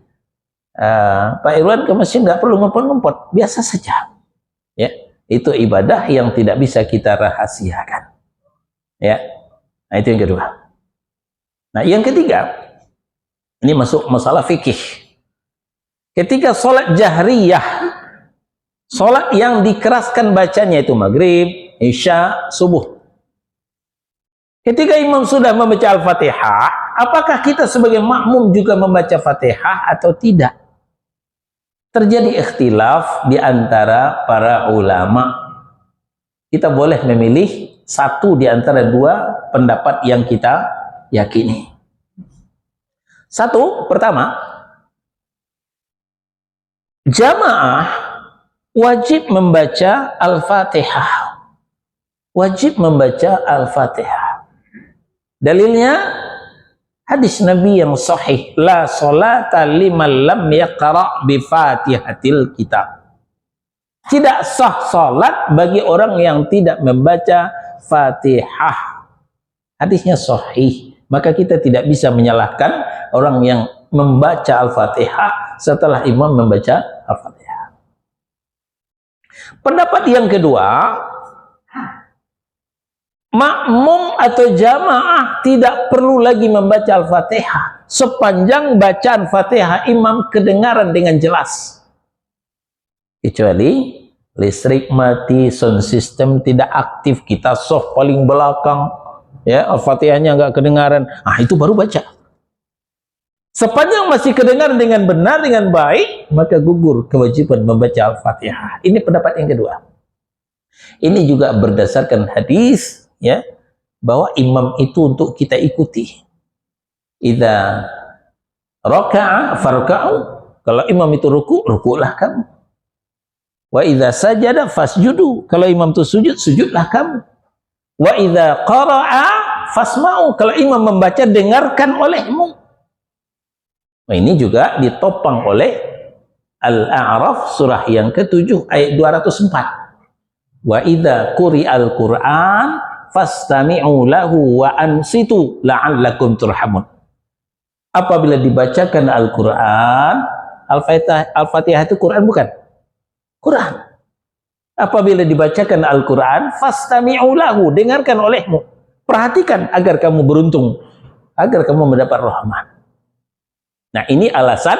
[SPEAKER 1] Pak Irwan ke masjid nggak perlu ngumpet-ngumpet, biasa saja. Ya, itu ibadah yang tidak bisa kita rahasiakan. Ya, nah itu yang kedua. Nah yang ketiga, ini masuk masalah fikih. Ketika sholat jahriyah, sholat yang dikeraskan bacanya itu maghrib, isya, subuh. Ketika imam sudah membaca Al-Fatihah, apakah kita sebagai makmum juga membaca Fatihah atau tidak? Terjadi ikhtilaf di antara para ulama. Kita boleh memilih satu di antara 2 pendapat yang kita yakini. Satu, pertama, jamaah wajib membaca Al-Fatihah. Wajib membaca Al-Fatihah. Dalilnya hadis Nabi yang sahih, la salata liman lam yaqra bi Fatihatil kitab. Tidak sah salat bagi orang yang tidak membaca Fatihah. Hadisnya sahih. Maka kita tidak bisa menyalahkan orang yang membaca Al-Fatihah setelah imam membaca Al-Fatihah. Pendapat yang kedua, makmum atau jamaah tidak perlu lagi membaca Al-Fatihah sepanjang bacaan Fatihah imam kedengaran dengan jelas. Kecuali listrik mati, sound system tidak aktif, kita soft paling belakang, ya, Al-Fatihahnya nggak kedengaran. Itu baru baca. Sepanjang masih kedengaran dengan benar, dengan baik, maka gugur kewajiban membaca Al-Fatihah. Ini pendapat yang kedua. Ini juga berdasarkan hadis, ya, bahwa imam itu untuk kita ikuti. Idza raka'a farka'u, kalau imam itu ruku, rukulah kamu. Wa idza sajada fasjudu, kalau imam itu sujud, sujudlah kamu. Wa idza qara'a fasma'u, kalau imam membaca, dengarkan olehmu. Nah, ini juga ditopang oleh Al-A'raf surah yang ke-7 ayat 204. Wa idza quri'al Qur'an fastami'u lahu wa ansitu la'allakum turhamun. Apabila dibacakan Al-Qur'an, Al-Fatihah itu Quran bukan? Quran. Apabila dibacakan Al-Qur'an, fastami'u lahu, dengarkan olehmu. Perhatikan agar kamu beruntung, agar kamu mendapat rahmat. Nah, ini alasan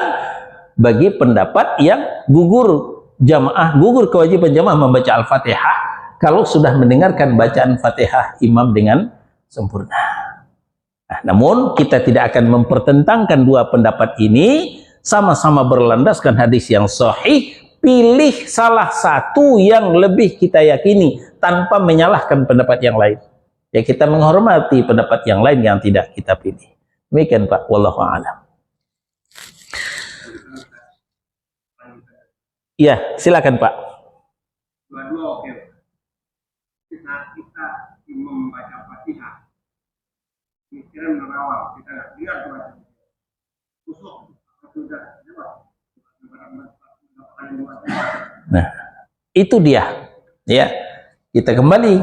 [SPEAKER 1] bagi pendapat yang gugur jamaah, gugur kewajiban jamaah membaca Al-Fatihah kalau sudah mendengarkan bacaan Fatihah imam dengan sempurna. Nah, namun kita tidak akan mempertentangkan 2 pendapat ini, sama-sama berlandaskan hadis yang sahih. Pilih salah satu yang lebih kita yakini tanpa menyalahkan pendapat yang lain. Ya, kita menghormati pendapat yang lain yang tidak kita pilih. Demikian Pak, wallahu a'lam. Iya, silakan Pak.
[SPEAKER 2] Dua-dua oke. Kita membaca Fatihah, pikiran merawal, kita lihat dua kusuk sudah
[SPEAKER 1] nah, itu dia. Ya, kita kembali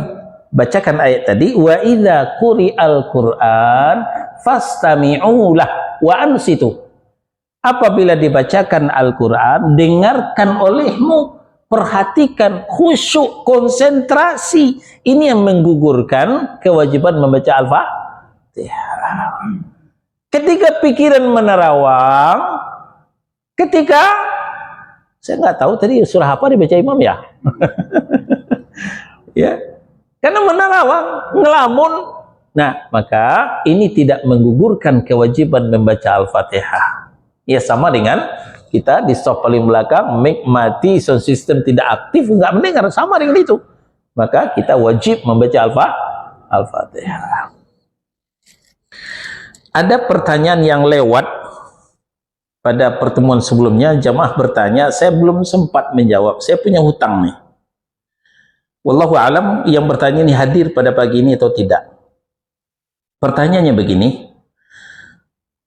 [SPEAKER 1] bacakan ayat tadi, wa idza quri'al Qur'an fastami'u lah wa ansitu. Apabila dibacakan Al-Qur'an, dengarkan olehmu, perhatikan, khusyuk, konsentrasi. Ini yang menggugurkan kewajiban membaca Al-Fatihah. Ketika pikiran menerawang, ketika saya nggak tahu tadi surah apa dibaca imam ya. Ya, karena menerawang, ngelamun. Nah, maka ini tidak menggugurkan kewajiban membaca Al-Fatihah. Ya, sama dengan kita di stop paling belakang, mic mati, sound system tidak aktif, nggak mendengar, sama dengan itu. Maka kita wajib membaca Al-Fatihah. Ada pertanyaan yang lewat pada pertemuan sebelumnya, jamaah bertanya, saya belum sempat menjawab, saya punya hutang nih. Wallahu alam, yang bertanya ini hadir pada pagi ini atau tidak. Pertanyaannya begini,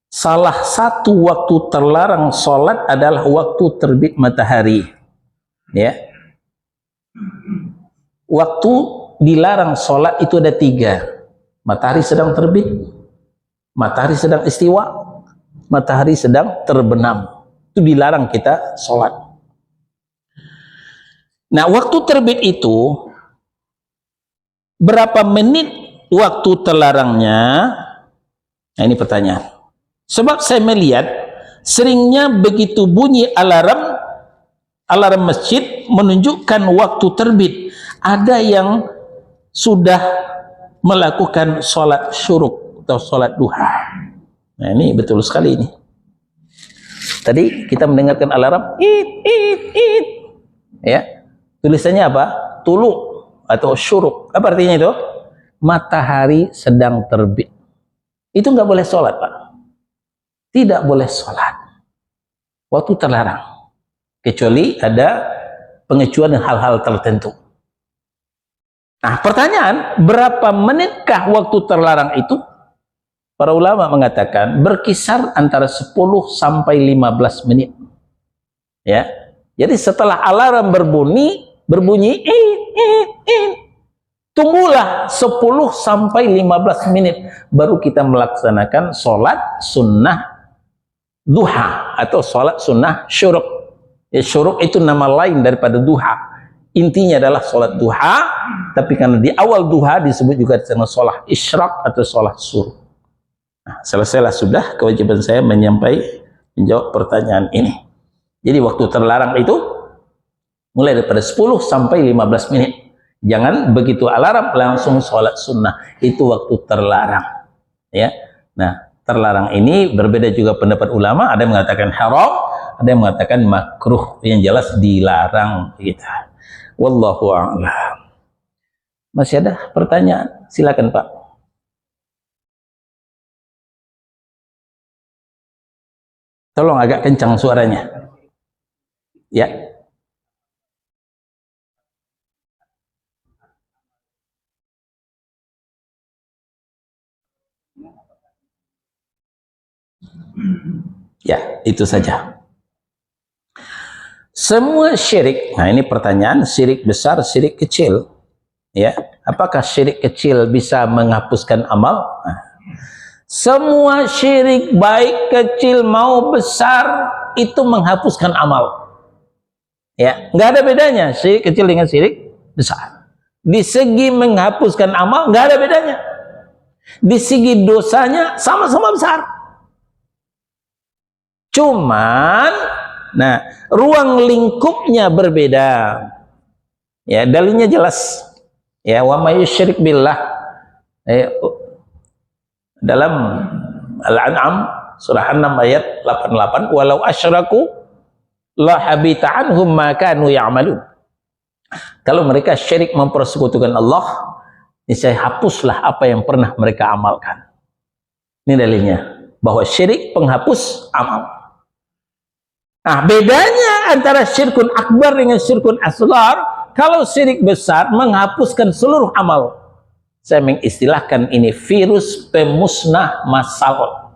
[SPEAKER 1] salah satu waktu terlarang sholat adalah waktu terbit matahari. Ya, waktu dilarang sholat itu ada 3. Matahari sedang terbit, matahari sedang istiwa, matahari sedang terbenam. Itu dilarang kita sholat. Nah, waktu terbit itu berapa menit waktu terlarangnya? Nah, ini pertanyaan. Sebab saya melihat seringnya begitu bunyi alarm masjid menunjukkan waktu terbit, ada yang sudah melakukan sholat syuruk atau sholat duha. Nah, ini betul sekali ini. Tadi kita mendengarkan alarm, it. Ya, tulisannya apa? Tulu atau syuruk. Apa artinya itu? Matahari sedang terbit. Itu nggak boleh sholat, Pak. Tidak boleh sholat. Waktu terlarang. Kecuali ada pengecualian hal-hal tertentu. Nah, pertanyaan, berapa menitkah waktu terlarang itu? Para ulama mengatakan berkisar antara 10 sampai 15 menit. Ya. Jadi setelah alarm berbunyi, tunggulah 10 sampai 15 menit baru kita melaksanakan sholat sunnah duha atau sholat sunnah syuruk. Ya, syuruk itu nama lain daripada duha. Intinya adalah sholat duha, tapi karena di awal duha disebut juga dengan sholat isyraq atau sholat syuruk. Nah, selesailah sudah kewajiban saya menjawab pertanyaan ini. Jadi waktu terlarang itu mulai daripada 10 sampai 15 menit. Jangan begitu alarm langsung sholat sunnah. Itu waktu terlarang. Ya. Nah, terlarang ini berbeda juga pendapat ulama. Ada yang mengatakan haram, ada yang mengatakan makruh. Yang jelas dilarang kita. Wallahu a'lam. Masih ada pertanyaan? Silakan Pak. Tolong agak kencang suaranya. Ya. Ya, itu saja. Semua syirik, nah ini pertanyaan, syirik besar, syirik kecil. Ya, apakah syirik kecil bisa menghapuskan amal? Nah, semua syirik baik kecil mau besar itu menghapuskan amal. Ya, nggak ada bedanya syirik kecil dengan syirik besar. Di segi menghapuskan amal nggak ada bedanya. Di segi dosanya sama-sama besar. Cuman, nah, ruang lingkupnya berbeda. Ya, dalilnya jelas. Ya, wa may yusyrik billah. Dalam Al-An'am surah 6 ayat 88, walau asyraku la habita anhum ma kanu ya'malun. Kalau mereka syirik mempersekutukan Allah, niscaya hapuslah apa yang pernah mereka amalkan. Ini dalilnya bahwa syirik penghapus amal. Nah, bedanya antara syirkun akbar dengan syirkun asghar, kalau syirik besar menghapuskan seluruh amal. Saya mengistilahkan ini virus pemusnah massal.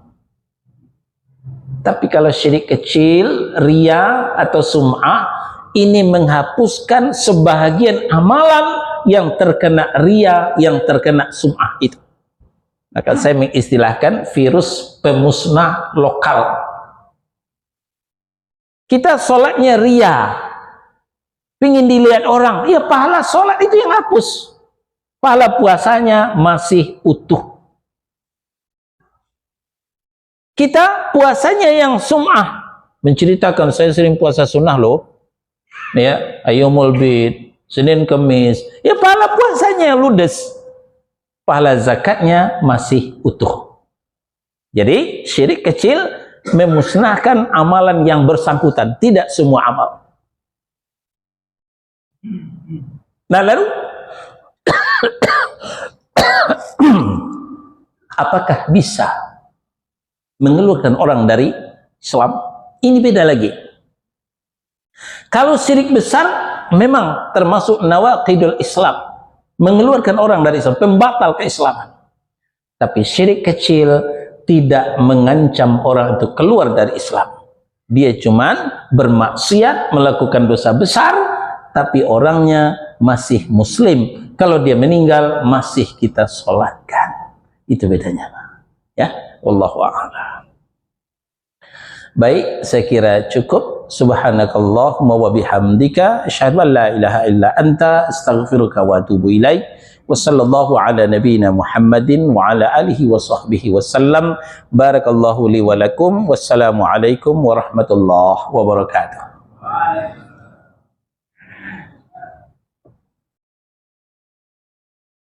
[SPEAKER 1] Tapi kalau syirik kecil, riya atau sum'ah, ini menghapuskan sebahagian amalan yang terkena riya, yang terkena sum'ah itu. Maka saya mengistilahkan virus pemusnah lokal. Kita sholatnya riya, ingin dilihat orang, ya pahala sholat itu yang hapus, pahala puasanya masih utuh. Kita puasanya yang sum'ah, menceritakan saya sering puasa sunnah loh, ya, ayyamul bid, Senin Kemis, ya pahala puasanya ludes, pahala zakatnya masih utuh. Jadi syirik kecil memusnahkan amalan yang bersangkutan, tidak semua amal. Nah lalu apakah bisa mengeluarkan orang dari Islam? Ini beda lagi. Kalau syirik besar memang termasuk nawaqidul Islam, mengeluarkan orang dari Islam, pembatal keislaman. Tapi syirik kecil tidak mengancam orang itu keluar dari Islam. Dia cuman bermaksiat, melakukan dosa besar, tapi orangnya masih muslim. Kalau dia meninggal masih kita sholatkan. Itu bedanya. Ya, wallahu a'lam. Baik, saya kira cukup. Subhanakallahumma wa bihamdika asyhadu an la ilaha illa anta astaghfiruka wa atubu ilaik. Wa sallallahu ala nabiyyina Muhammadin wa ala alihi wa sahbihi wasallam. Barakallahu li wa lakum. Wassalamu alaikum warahmatullahi wabarakatuh.